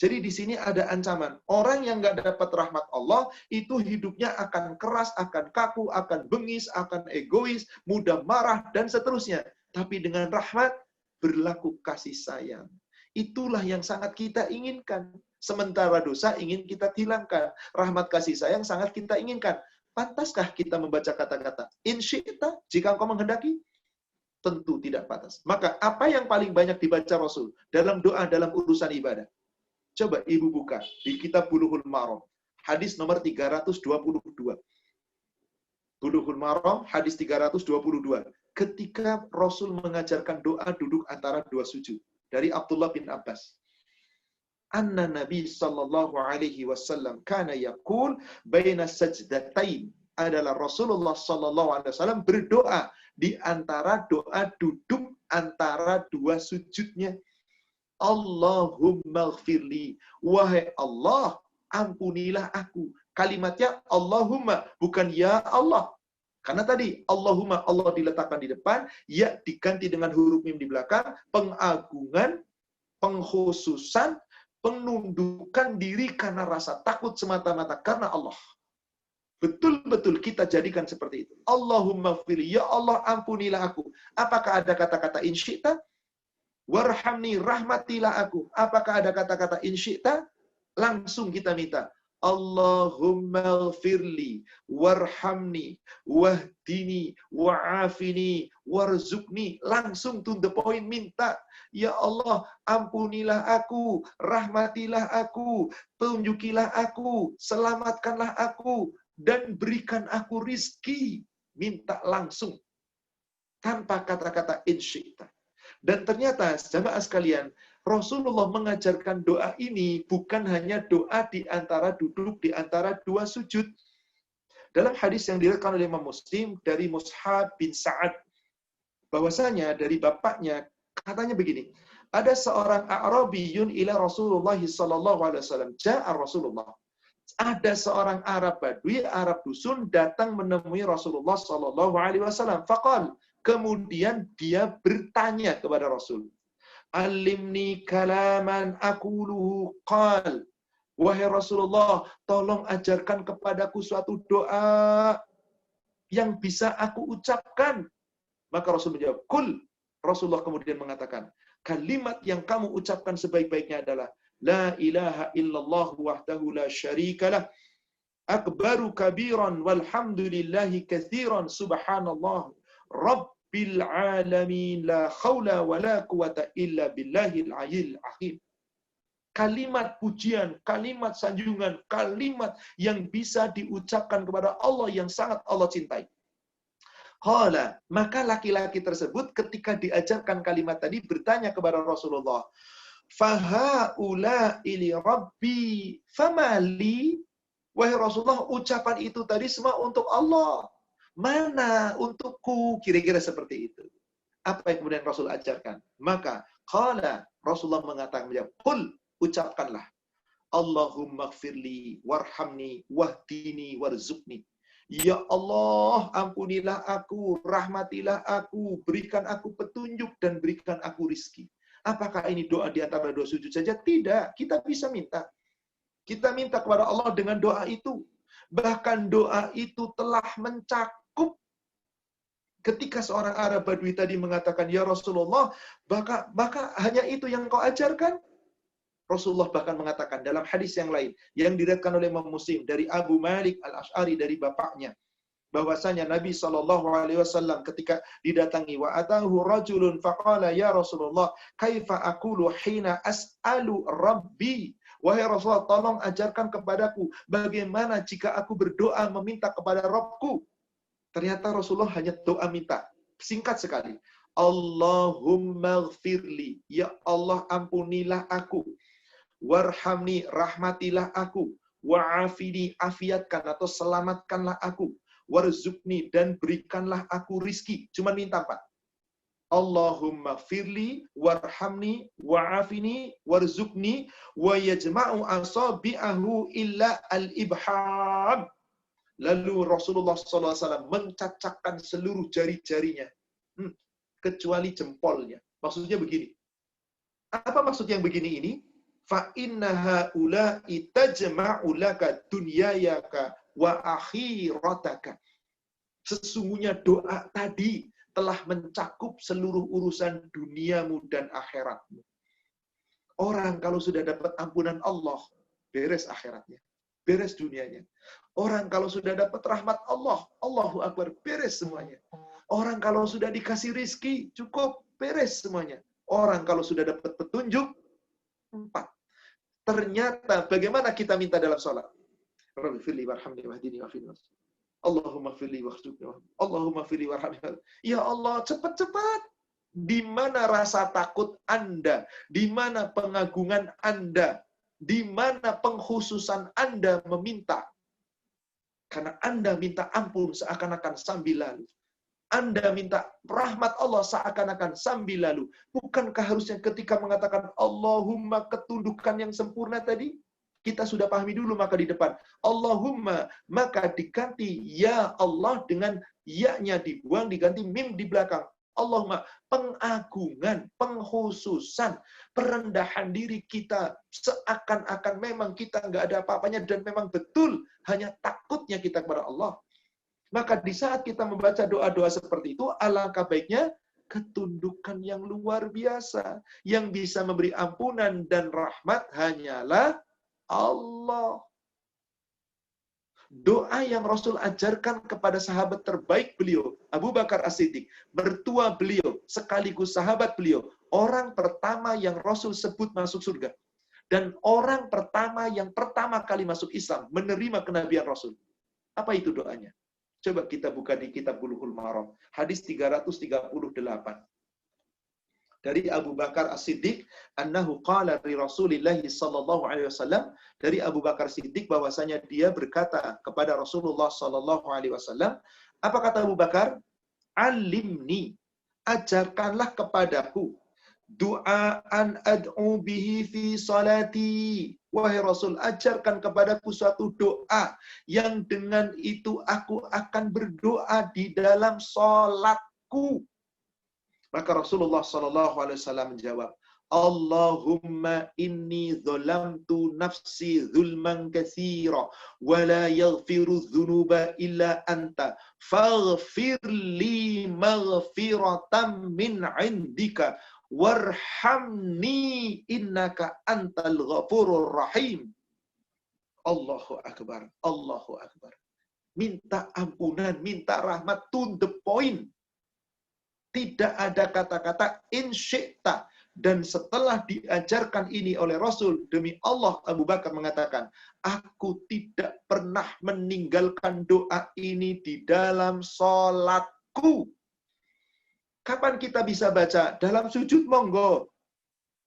Jadi di sini ada ancaman. Orang yang nggak dapat rahmat Allah, itu hidupnya akan keras, akan kaku, akan bengis, akan egois, mudah marah, dan seterusnya. Tapi dengan rahmat, berlaku kasih sayang. Itulah yang sangat kita inginkan. Sementara dosa ingin kita hilangkan. Rahmat kasih sayang sangat kita inginkan. Pantaskah kita membaca kata-kata in syi'ta, jika engkau menghendaki? Tentu tidak pantas. Maka apa yang paling banyak dibaca Rasul dalam doa, dalam urusan ibadah? Coba ibu buka di kitab Bulughul Maram. Hadis nomor 322. Bulughul Maram, hadis 322. Ketika Rasul mengajarkan doa duduk antara dua sujud dari Abdullah bin Abbas. Anna Nabi sallallahu alaihi wasallam kana yaqul baina sajdatain, adalah Rasulullah sallallahu alaihi wasallam berdoa di antara doa duduk antara dua sujudnya. Allahumma ighfirli, wahai Allah, ampunilah aku. Kalimatnya Allahumma, bukan ya Allah. Karena tadi Allahumma, Allah diletakkan di depan, ya diganti dengan huruf mim di belakang, pengagungan, pengkhususan, penundukan diri karena rasa takut semata-mata karena Allah. Betul-betul kita jadikan seperti itu. Allahumma fili, ya Allah ampunilah aku. Apakah ada kata-kata insyita? Warhamni, rahmatilah aku. Apakah ada kata-kata insyita? Langsung kita minta. Allahumma firli, warhamni, wahdini, wa'afini, warzukni. Langsung to the point minta. Ya Allah, ampunilah aku, rahmatilah aku, tunjukilah aku, selamatkanlah aku, dan berikan aku rizki. Minta langsung. Tanpa kata-kata insyita. Dan ternyata, jamaah sekalian, Rasulullah mengajarkan doa ini bukan hanya doa di antara duduk, di antara dua sujud. Dalam hadis yang diriwayatkan oleh Imam Muslim dari Mushab bin Sa'ad, bahwasanya dari bapaknya, katanya begini, ada seorang A'rabiyun ila Rasulullah sallallahu alaihi wasallam. Ja'a Rasulullah. Ada seorang Arab Badui, Arab dusun datang menemui Rasulullah sallallahu alaihi wasallam. Faqal, kemudian dia bertanya kepada Rasul. Alimni kalaman aquluhu qal. Wahai Rasulullah, tolong ajarkan kepadaku suatu doa yang bisa aku ucapkan. Maka Rasul menjawab, kul. Rasulullah kemudian mengatakan, kalimat yang kamu ucapkan sebaik-baiknya adalah la ilaha illallah wahdahu la syarikalah akbaru kabiran walhamdulillahi katsiran subhanallah rabbil alamin la haula wala quwata illa billahil aliyyil azim. Kalimat pujian, kalimat sanjungan, kalimat yang bisa diucapkan kepada Allah yang sangat Allah cintai. Qala, maka laki-laki tersebut ketika diajarkan kalimat tadi bertanya kepada Rasulullah, fahaula ili rabbi famali. Wahai Rasulullah, ucapan itu tadi semua untuk Allah. Mana untukku? Kira-kira seperti itu. Apa yang kemudian Rasul ajarkan? Maka qala, Rasulullah mengatakan, qul, ucapkanlah, Allahumma gfirli warhamni wahdini warzukni. Ya Allah, ampunilah aku, rahmatilah aku, berikan aku petunjuk dan berikan aku rizki. Apakah ini doa di antara dua sujud saja? Tidak, kita bisa minta. Kita minta kepada Allah dengan doa itu. Bahkan doa itu telah mencakup ketika seorang Arab Badui tadi mengatakan, ya Rasulullah, maka hanya itu yang kau ajarkan? Rasulullah bahkan mengatakan dalam hadis yang lain, yang diriwayatkan oleh Imam Muslim, dari Abu Malik al-Ash'ari, dari bapaknya, bahwasanya Nabi SAW ketika didatangi, wa atahu rajulun faqala ya Rasulullah, kaifa aqulu hina as'alu rabbi. Wahai Rasulullah, tolong ajarkan kepadaku bagaimana jika aku berdoa meminta kepada Rabbku. Ternyata Rasulullah hanya doa minta. Singkat sekali. Allahumma gfirli. Ya Allah, ampunilah aku. Warhamni, rahmatilah aku. Wa'afini, afiatkan atau selamatkanlah aku. Warzukni, dan berikanlah aku rizki. Cuma minta 4. Allahumma firli, warhamni, wa'afini, warzukni, wa yajma'u asabi'ahu illa al-ibham. Lalu Rasulullah SAW mencacakkan seluruh jari-jarinya. Kecuali jempolnya. Maksudnya begini. Apa maksud yang begini ini? Fa inna haula'i tajma'u laka dunyayaka wa akhirataka. Sesungguhnya doa tadi telah mencakup seluruh urusan duniamu dan akhiratmu. Orang kalau sudah dapat ampunan Allah, beres akhiratnya, beres dunianya. Orang kalau sudah dapat rahmat Allah, Allahu Akbar, beres semuanya. Orang kalau sudah dikasih rizki, cukup, beres semuanya. Orang kalau sudah dapat petunjuk, 4. Ternyata bagaimana kita minta dalam sholat? Rabbi firli warhamni wahdini wa'afini. Allahumma firli warhamni. Allahumma firli warhamni. Ya Allah, cepat-cepat. Di mana rasa takut Anda? Di mana pengagungan Anda? Di mana pengkhususan Anda meminta? Karena Anda minta ampun seakan-akan sambil lalu. Anda minta rahmat Allah seakan-akan sambil lalu. Bukankah harusnya ketika mengatakan Allahumma ketundukan yang sempurna tadi? Kita sudah pahami dulu maka di depan. Allahumma, maka diganti ya Allah dengan ya-nya dibuang, diganti mim di belakang. Allahumma, pengagungan, pengkhususan, perendahan diri kita seakan-akan memang kita nggak ada apa-apanya dan memang betul hanya takutnya kita kepada Allah. Maka di saat kita membaca doa-doa seperti itu, alangkah baiknya ketundukan yang luar biasa. Yang bisa memberi ampunan dan rahmat hanyalah Allah. Doa yang Rasul ajarkan kepada sahabat terbaik beliau, Abu Bakar As-Siddiq, mertua beliau, sekaligus sahabat beliau, orang pertama yang Rasul sebut masuk surga. Dan orang pertama yang pertama kali masuk Islam, menerima kenabian Rasul. Apa itu doanya? Coba kita buka di kitab Bulughul Maram. Hadis 338. Dari Abu Bakar As-Siddiq, annahu qala li Rasulillah sallallahu alaihi wasallam, dari Abu Bakar Siddiq bahwasanya dia berkata kepada Rasulullah sallallahu alaihi wasallam, apa kata Abu Bakar? Alimni, ajarkanlah kepadaku du'aan ad'u bihi fi salati. Wahai Rasul, ajarkan kepadaku suatu doa yang dengan itu aku akan berdoa di dalam salatku. Maka Rasulullah sallallahu alaihi wasallam menjawab, Allahumma inni dzalamtu nafsi dzulman katsira wa la yaghfiru dzunuba illa anta faghfir li maghfiratan min 'indika warhamni innaka antal ghafurur rahim. Allahu akbar, Allahu akbar. Minta ampunan, minta rahmat to the point. Tidak ada kata-kata insyikta. Dan setelah diajarkan ini oleh Rasul, demi Allah, Abu Bakar mengatakan, aku tidak pernah meninggalkan doa ini di dalam sholatku. Kapan kita bisa baca? Dalam sujud, monggo.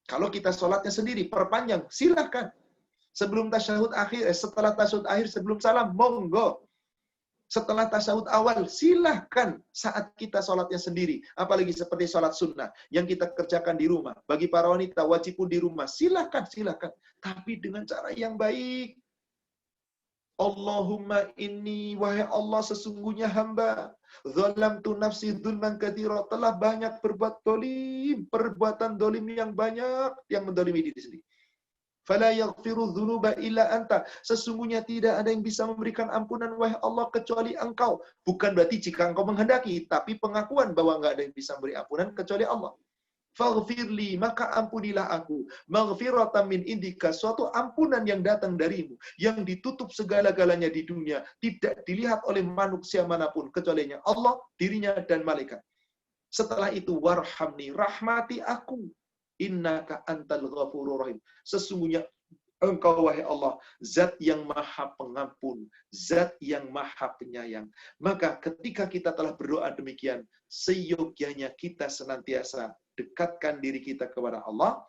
Kalau kita sholatnya sendiri, perpanjang, silakan. Sebelum tasyahud akhir, setelah tasyahud akhir, sebelum salam, monggo. Setelah tasyahud awal, silahkan saat kita sholatnya sendiri. Apalagi seperti sholat sunnah yang kita kerjakan di rumah. Bagi para wanita, wajib pun di rumah. Silahkan. Tapi dengan cara yang baik. Allahumma inni, wahai Allah, sesungguhnya hamba. Zalamtu nafsi dzulman katsira, telah banyak berbuat dolim. Perbuatan dolim yang banyak yang mendolimi diri sendiri. Fala yaghfiru dzunuba illa anta. Sesungguhnya tidak ada yang bisa memberikan ampunan wahai Allah kecuali Engkau. Bukan berarti jika Engkau menghendaki, tapi pengakuan bahwa enggak ada yang bisa memberi ampunan kecuali Allah. Faghfirli, maka ampunilah aku. Maghfiratan min indika, suatu ampunan yang datang darimu, yang ditutup segala-galanya di dunia, tidak dilihat oleh manusia manapun kecuali Allah, dirinya dan malaikat. Setelah itu warhamni, rahmati aku. Innaka antal ghafurur rahim. Sesungguhnya Engkau, wahai Allah, zat yang maha pengampun, zat yang maha penyayang. Maka ketika kita telah berdoa demikian, seyogyanya kita senantiasa dekatkan diri kita kepada Allah.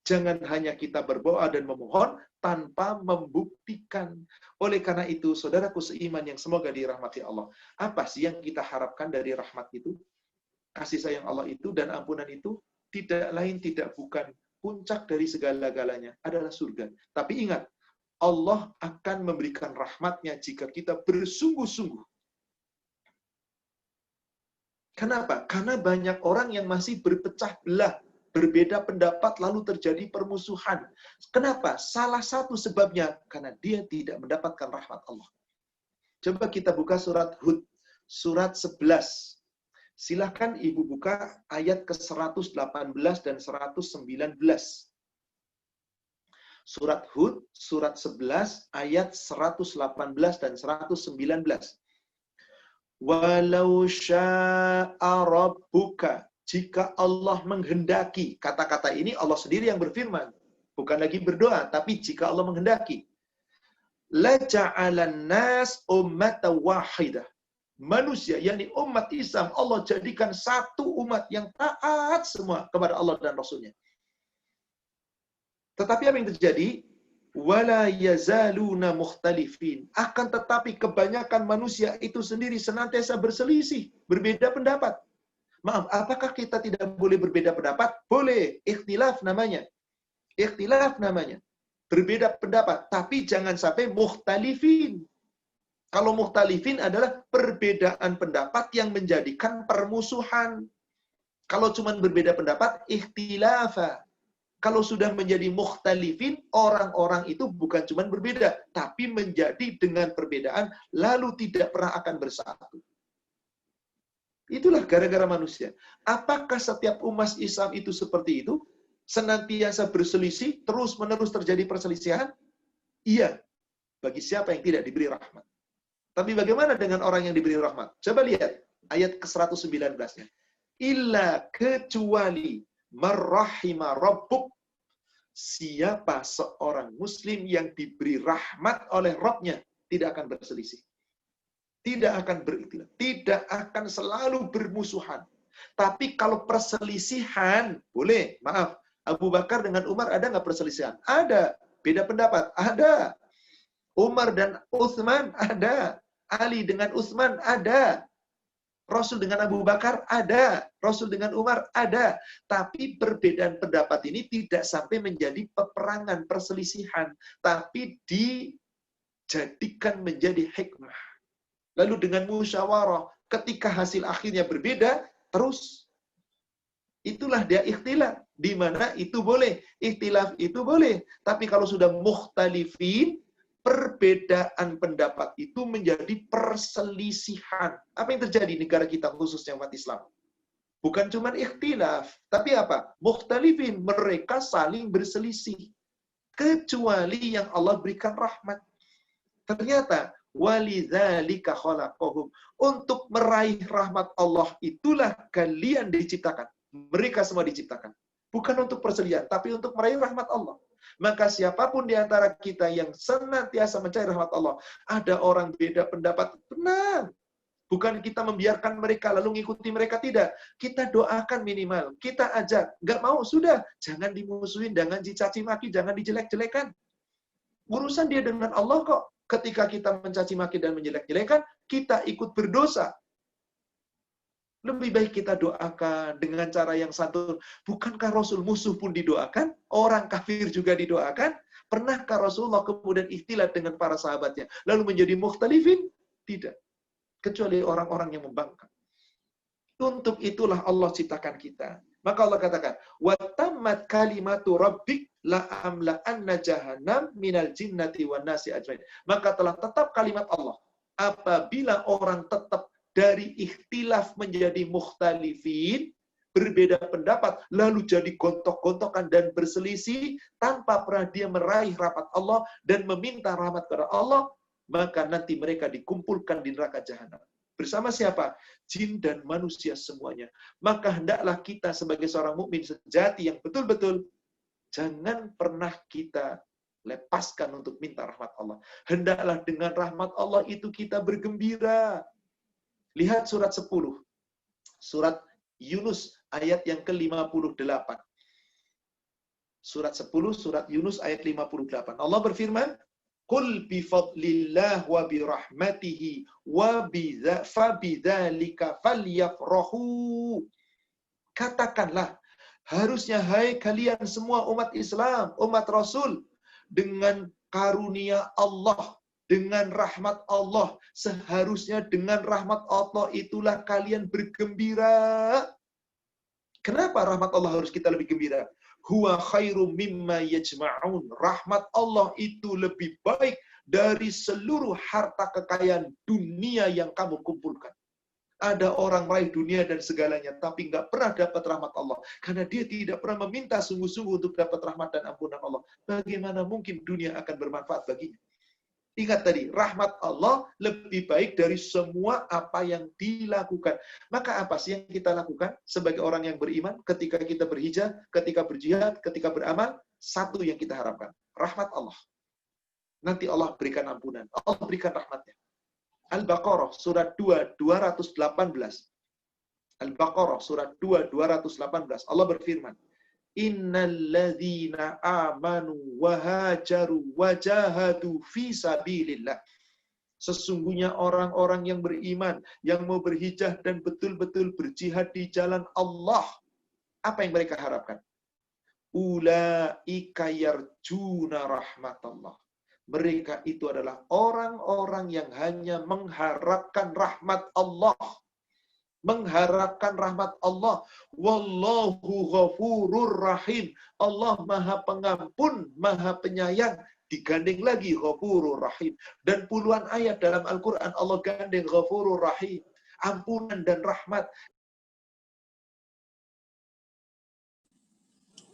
Jangan hanya kita berdoa dan memohon tanpa membuktikan. Oleh karena itu, saudaraku seiman yang semoga dirahmati Allah, apa sih yang kita harapkan dari rahmat itu? Kasih sayang Allah itu dan ampunan itu tidak lain tidak bukan puncak dari segala-galanya adalah surga. Tapi ingat, Allah akan memberikan rahmatnya jika kita bersungguh-sungguh. Kenapa? Karena banyak orang yang masih berpecah belah, berbeda pendapat, lalu terjadi permusuhan. Kenapa? Salah satu sebabnya karena dia tidak mendapatkan rahmat Allah. Coba kita buka surat Hud, surat 11. Silahkan Ibu buka ayat ke-118 dan 119. Surat Hud, surat 11, ayat 118 dan 119. Walau sya'a rabbuka, jika Allah menghendaki. Kata-kata ini Allah sendiri yang berfirman. Bukan lagi berdoa, tapi jika Allah menghendaki. La ja'alan nas ummatan wahidah. Manusia, yakni umat Islam, Allah jadikan satu umat yang taat semua kepada Allah dan Rasulnya. Tetapi apa yang terjadi? Wala yazaluna mukhtalifin. Akan tetapi kebanyakan manusia itu sendiri senantiasa berselisih, berbeda pendapat. Maaf, apakah kita tidak boleh berbeda pendapat? Boleh, ikhtilaf namanya. Ikhtilaf namanya. berbeda pendapat, tapi jangan sampai mukhtalifin. Kalau mukhtalifin adalah perbedaan pendapat yang menjadikan permusuhan. Kalau cuma berbeda pendapat, ikhtilafa. Kalau sudah menjadi mukhtalifin, orang-orang itu bukan cuma berbeda, tapi menjadi dengan perbedaan, lalu tidak pernah akan bersatu. Itulah gara-gara manusia. Apakah setiap umat Islam itu seperti itu? Senantiasa berselisih, terus-menerus terjadi perselisihan? Iya, bagi siapa yang tidak diberi rahmat. Tapi bagaimana dengan orang yang diberi rahmat? Coba lihat ayat ke-119-nya. Illa kecuali marrahima rabbuk. Siapa seorang muslim yang diberi rahmat oleh Rabb-nya tidak akan berselisih. Tidak akan berikhtilaf. Tidak akan selalu bermusuhan. Tapi kalau perselisihan, boleh, maaf. Abu Bakar dengan Umar ada nggak perselisihan? Ada. Beda pendapat? Ada. Umar dan Utsman ada. Ali dengan Utsman ada. Rasul dengan Abu Bakar ada. Rasul dengan Umar ada. Tapi perbedaan pendapat ini tidak sampai menjadi peperangan, perselisihan. Tapi dijadikan menjadi hikmah. Lalu dengan musyawarah, ketika hasil akhirnya berbeda, terus itulah dia ikhtilaf. Di mana itu boleh. Ikhtilaf itu boleh. Tapi kalau sudah mukhtalifin, perbedaan pendapat itu menjadi perselisihan. Apa yang terjadi di negara kita khususnya umat Islam? Bukan cuma ikhtilaf, tapi apa? Mukhtalifin, mereka saling berselisih. Kecuali yang Allah berikan rahmat. Ternyata walidzalika khalaqahum. Untuk meraih rahmat Allah itulah kalian diciptakan. Mereka semua diciptakan. Bukan untuk perselisihan, tapi untuk meraih rahmat Allah. Maka siapapun di antara kita yang senantiasa mencari rahmat Allah, ada orang beda pendapat, tenang. Bukan kita membiarkan mereka lalu mengikuti mereka, tidak. Kita doakan minimal, kita ajak. Nggak mau, sudah. Jangan dimusuhin, jangan dicaci maki, jangan dijelek-jelekan. Urusan dia dengan Allah kok. Ketika kita mencaci maki dan menjelek-jelekan, kita ikut berdosa. Lebih baik kita doakan dengan cara yang santun. Bukankah Rasul musuh pun didoakan? Orang kafir juga didoakan? Pernahkah Rasulullah kemudian ikhtilaf dengan para sahabatnya? Lalu menjadi mukhtalifin? Tidak. Kecuali orang-orang yang membangkang. Untuk itulah Allah ciptakan kita. Maka Allah katakan, وَتَمَّتْ كَلِمَةُ رَبِّكْ لَأَمْلَأَنَّ جَهَنَّمَ مِنَ الْجِنَّةِ وَالنَّاسِ أَجْمَعِينَ. Maka telah tetap kalimat Allah. Apabila orang tetap dari ikhtilaf menjadi mukhtalifin, berbeda pendapat, lalu jadi gontok-gontokan dan berselisih, tanpa pernah dia meraih rahmat Allah dan meminta rahmat kepada Allah, maka nanti mereka dikumpulkan di neraka jahanam. Bersama siapa? Jin dan manusia semuanya. Maka hendaklah kita sebagai seorang mukmin sejati yang betul-betul, jangan pernah kita lepaskan untuk minta rahmat Allah. Hendaklah dengan rahmat Allah itu kita bergembira. Lihat surat 10. Surat Yunus ayat yang ke-58. Surat 10, surat Yunus ayat 58. Allah berfirman, "Qul bi fadlillah wa bi rahmatihi wa fa bidzalika falyafrahu." Katakanlah, harusnya hai kalian semua umat Islam, umat Rasul, dengan karunia Allah, dengan rahmat Allah, seharusnya dengan rahmat Allah itulah kalian bergembira. Kenapa rahmat Allah harus kita lebih gembira? Huwa khairum mimma yajma'un. Rahmat Allah itu lebih baik dari seluruh harta kekayaan dunia yang kamu kumpulkan. Ada orang meraih dunia dan segalanya, tapi nggak pernah dapat rahmat Allah. Karena dia tidak pernah meminta sungguh-sungguh untuk dapat rahmat dan ampunan Allah. Bagaimana mungkin dunia akan bermanfaat baginya? Ingat tadi, rahmat Allah lebih baik dari semua apa yang dilakukan. Maka apa sih yang kita lakukan sebagai orang yang beriman ketika kita berhijrah, ketika berjihad, ketika beramal? Satu yang kita harapkan, rahmat Allah. Nanti Allah berikan ampunan, Allah berikan rahmatnya. Al-Baqarah surat 2, 218. Al-Baqarah surat 2, 218. Allah berfirman, Innalladzina amanu wa hajaru wa jahadu fi sabilillah. Sesungguhnya orang-orang yang beriman, yang mau berhijrah dan betul-betul berjihad di jalan Allah. Apa yang mereka harapkan? ulaika yarjuna rahmatallah. Mereka itu adalah orang-orang yang hanya mengharapkan rahmat Allah. Mengharapkan rahmat Allah. Wallahu ghafurur rahim. Allah Maha Pengampun, Maha Penyayang. Digandeng lagi ghafurur rahim. Dan puluhan ayat dalam Al-Quran Allah gandeng ghafurur rahim. Ampunan dan rahmat.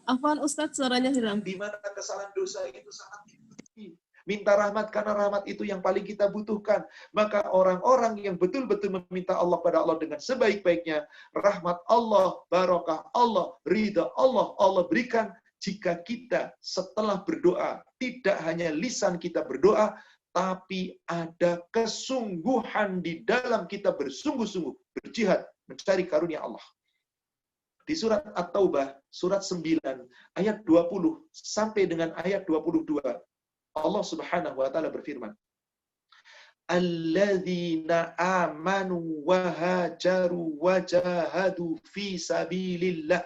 Afwan Ustadz, suaranya hilang.
Di mana kesalahan dosa itu sangat tinggi. Minta rahmat karena rahmat itu yang paling kita butuhkan. Maka orang-orang yang betul-betul meminta Allah pada Allah dengan sebaik-baiknya, rahmat Allah, barakah Allah, ridha Allah, Allah berikan jika kita setelah berdoa, tidak hanya lisan kita berdoa, tapi ada kesungguhan di dalam kita bersungguh-sungguh, berjihad, mencari karunia Allah. Di surat At-Taubah, surat 9, ayat 20 sampai dengan ayat 22, Allah Subhanahu wa taala berfirman, Alladzina amanu wa hajaru wa jahadu fi sabilillah.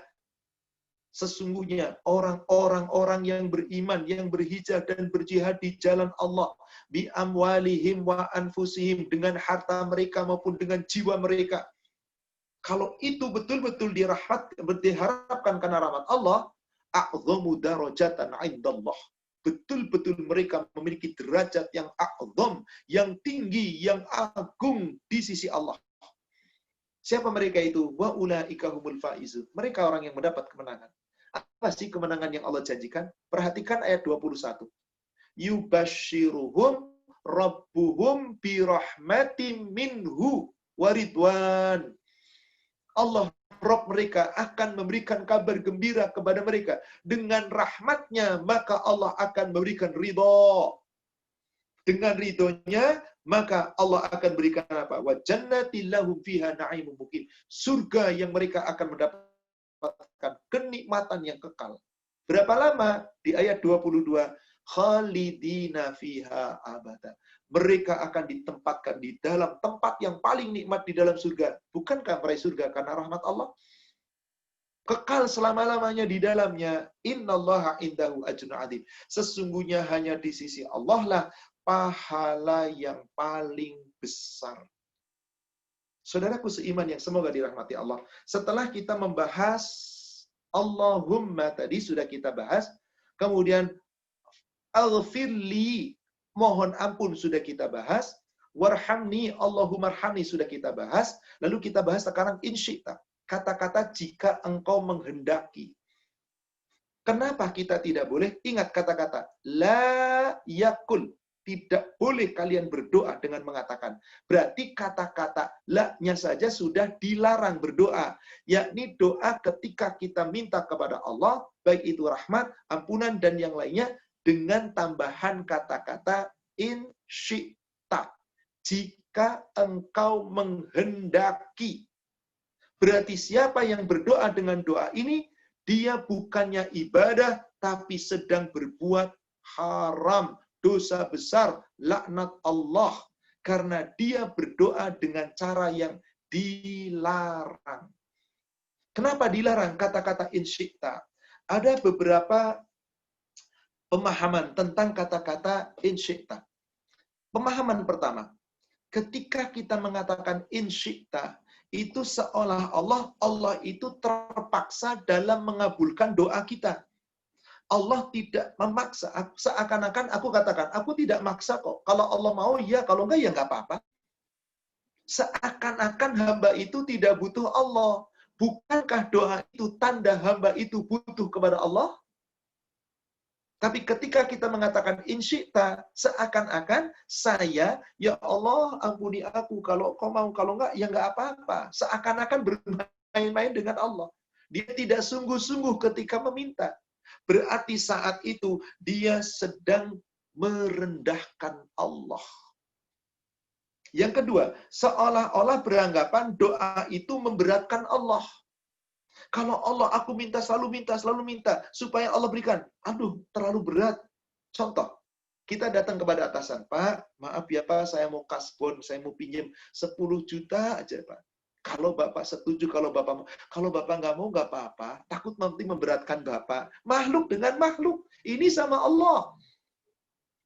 Sesungguhnya orang-orang yang beriman, yang berhijrah dan berjihad di jalan Allah, bi amwalihim wa anfusihim, dengan harta mereka maupun dengan jiwa mereka. Kalau itu betul-betul diharapkan karena rahmat Allah, a'dhamu darajatan 'indallah. Betul-betul mereka memiliki derajat yang a'dham, yang tinggi, yang agung di sisi Allah. Siapa mereka itu? Wa ulaika humul faizun. Mereka orang yang mendapat kemenangan. Apa sih kemenangan yang Allah janjikan? Perhatikan ayat 21. Yubashshiruhum rabbuhum bi rahmatin minhu wa ridwan. Allah, Rabb mereka, akan memberikan kabar gembira kepada mereka. Dengan rahmatnya, maka Allah akan memberikan ridho. Dengan ridhonya, maka Allah akan berikan apa? Wa jannatin lahum fiha na'imun muqim. Surga yang mereka akan mendapatkan kenikmatan yang kekal. Berapa lama? Di ayat 22. Khalidina fiha abada. Mereka akan ditempatkan di dalam tempat yang paling nikmat di dalam surga. Bukankah meraih surga karena rahmat Allah? Kekal selama-lamanya di dalamnya. Innallaha indahu ajrun adzim. Sesungguhnya hanya di sisi Allah lah pahala yang paling besar. Saudaraku seiman yang semoga dirahmati Allah. Setelah kita membahas Allahumma tadi sudah kita bahas. Kemudian Aghfirli, mohon ampun sudah kita bahas. Warhamni, Allahumma arhamni sudah kita bahas. Lalu kita bahas sekarang insyita. Kata-kata jika engkau menghendaki. Kenapa kita tidak boleh? Ingat kata-kata. La yakul. Tidak boleh kalian berdoa dengan mengatakan. Berarti kata-kata la-nya saja sudah dilarang berdoa. Yakni doa ketika kita minta kepada Allah. Baik itu rahmat, ampunan, dan yang lainnya. Dengan tambahan kata-kata in syi'ta. Jika engkau menghendaki. Berarti siapa yang berdoa dengan doa ini, dia bukannya ibadah, tapi sedang berbuat haram, dosa besar, laknat Allah. Karena dia berdoa dengan cara yang dilarang. Kenapa dilarang kata-kata in syi'ta? Ada beberapa pemahaman tentang kata-kata in syi'ta. Pemahaman pertama, ketika kita mengatakan in syi'ta, itu seolah-olah Allah itu terpaksa dalam mengabulkan doa kita. Allah tidak memaksa. Seakan-akan aku katakan, aku tidak maksa kok. Kalau Allah mau, ya. Kalau enggak, ya enggak apa-apa. Seakan-akan hamba itu tidak butuh Allah. Bukankah doa itu tanda hamba itu butuh kepada Allah? Tapi ketika kita mengatakan in syi'ta, seakan-akan saya, ya Allah ampuni aku, kalau kau mau, kalau enggak, ya enggak apa-apa. Seakan-akan bermain-main dengan Allah. Dia tidak sungguh-sungguh ketika meminta. Berarti saat itu dia sedang merendahkan Allah. Yang kedua, seolah-olah beranggapan doa itu memberatkan Allah. Kalau Allah aku minta, selalu minta, supaya Allah berikan. Aduh, terlalu berat. Contoh, kita datang kepada atasan, Pak, maaf ya Pak, saya mau kasbon, saya mau pinjam 10 juta aja Pak. Kalau Bapak setuju, kalau Bapak mau. Kalau Bapak nggak mau, nggak apa-apa. Takut nanti memberatkan Bapak. Makhluk dengan makhluk. Ini sama Allah.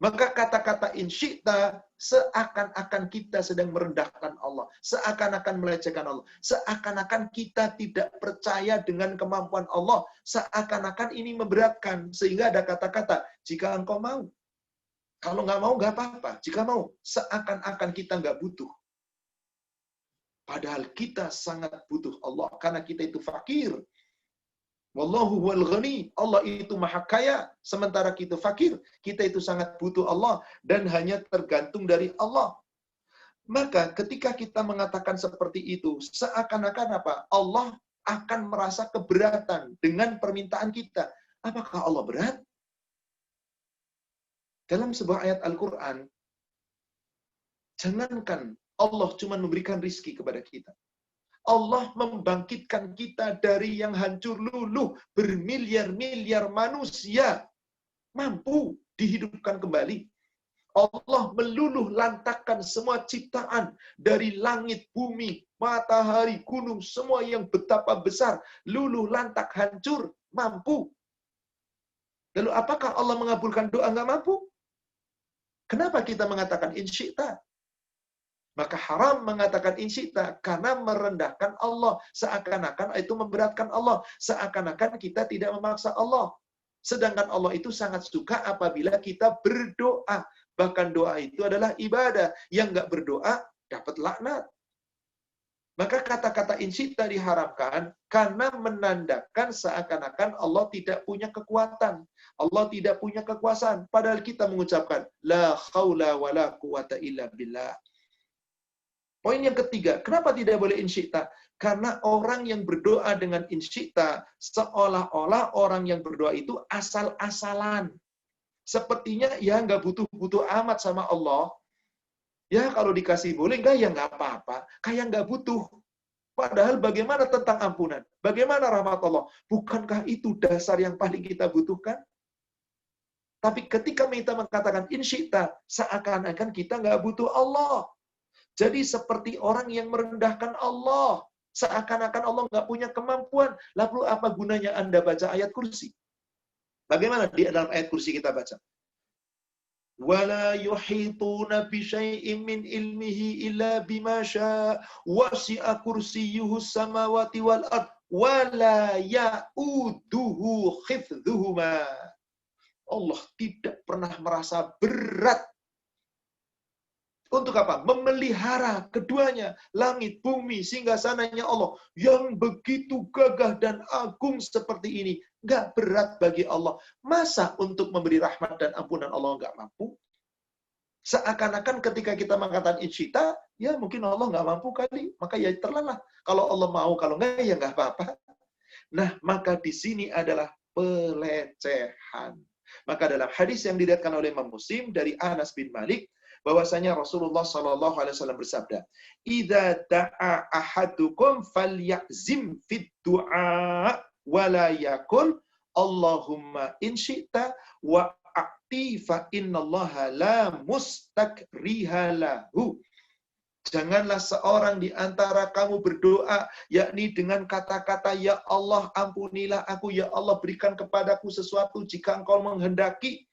Maka kata-kata insyikta seakan-akan kita sedang merendahkan Allah. Seakan-akan melecehkan Allah. Seakan-akan kita tidak percaya dengan kemampuan Allah. Seakan-akan ini memberatkan. Sehingga ada kata-kata, jika engkau mau. Kalau nggak mau, nggak apa-apa. Jika mau, seakan-akan kita nggak butuh. Padahal kita sangat butuh Allah. Karena kita itu fakir. Wallahu huwal ghani. Allah itu maha kaya. Sementara kita fakir. Kita itu sangat butuh Allah. Dan hanya tergantung dari Allah. Maka ketika kita mengatakan seperti itu, seakan-akan apa? Allah akan merasa keberatan dengan permintaan kita. Apakah Allah berat? Dalam sebuah ayat Al-Quran, jangankan Allah cuma memberikan rizki kepada kita. Allah membangkitkan kita dari yang hancur luluh, bermiliar-miliar manusia mampu dihidupkan kembali. Allah meluluh lantakkan semua ciptaan dari langit, bumi, matahari, gunung, semua yang betapa besar, luluh lantak, hancur, mampu. Lalu apakah Allah mengabulkan doa nggak mampu? Kenapa kita mengatakan insyikta? Maka haram mengatakan insyikta karena merendahkan Allah. Seakan-akan itu memberatkan Allah. Seakan-akan kita tidak memaksa Allah. Sedangkan Allah itu sangat suka apabila kita berdoa. Bahkan doa itu adalah ibadah. Yang nggak berdoa dapat laknat. Maka kata-kata insyikta diharamkan karena menandakan seakan-akan Allah tidak punya kekuatan. Allah tidak punya kekuasaan. Padahal kita mengucapkan, la khawla wa la quwata illa billah. Poin yang ketiga, kenapa tidak boleh insyikta? Karena orang yang berdoa dengan insyikta, seolah-olah orang yang berdoa itu asal-asalan. Sepertinya ya nggak butuh-butuh amat sama Allah. Ya kalau dikasih boleh, enggak ya nggak apa-apa. Kayak nggak butuh. Padahal bagaimana tentang ampunan? Bagaimana rahmat Allah? Bukankah itu dasar yang paling kita butuhkan? Tapi ketika kita mengatakan insyikta, seakan-akan kita nggak butuh Allah. Jadi seperti orang yang merendahkan Allah. Seakan-akan Allah nggak punya kemampuan. Lalu apa gunanya Anda baca ayat kursi? Bagaimana di dalam ayat kursi kita baca? وَلَا يُحِيطُونَ بِشَيْءٍ مِّنْ عِلْمِهِ إِلَّا بِمَا شَاءَ وَسِعَ كُرْسِيُّهُ السَّمَاوَاتِ وَالْأَرْضَ وَلَا يَئُودُهُ حِفْظُهُمَا. Allah tidak pernah merasa berat. Untuk apa? Memelihara keduanya, langit, bumi, singgasananya Allah yang begitu gagah dan agung seperti ini. Nggak berat bagi Allah. Masa untuk memberi rahmat dan ampunan Allah nggak mampu? Seakan-akan ketika kita mengatakan insyikta, ya mungkin Allah nggak mampu kali. Maka ya terlalah. Kalau Allah mau, kalau nggak, ya nggak apa-apa. Nah, maka di sini adalah pelecehan. Maka dalam hadis yang diriwayatkan oleh Imam Muslim dari Anas bin Malik, bahwasanya Rasulullah Shallallahu Alaihi Wasallam bersabda, "Idza da'a ahadukum falyazim fid du'a wala yakul Allahumma in syi'ta wa a'ti fa innallaha la mustakriha lahu." Janganlah seorang di antara kamu berdoa, yakni dengan kata-kata, ya Allah ampunilah aku, ya Allah berikan kepadaku sesuatu jika engkau menghendaki.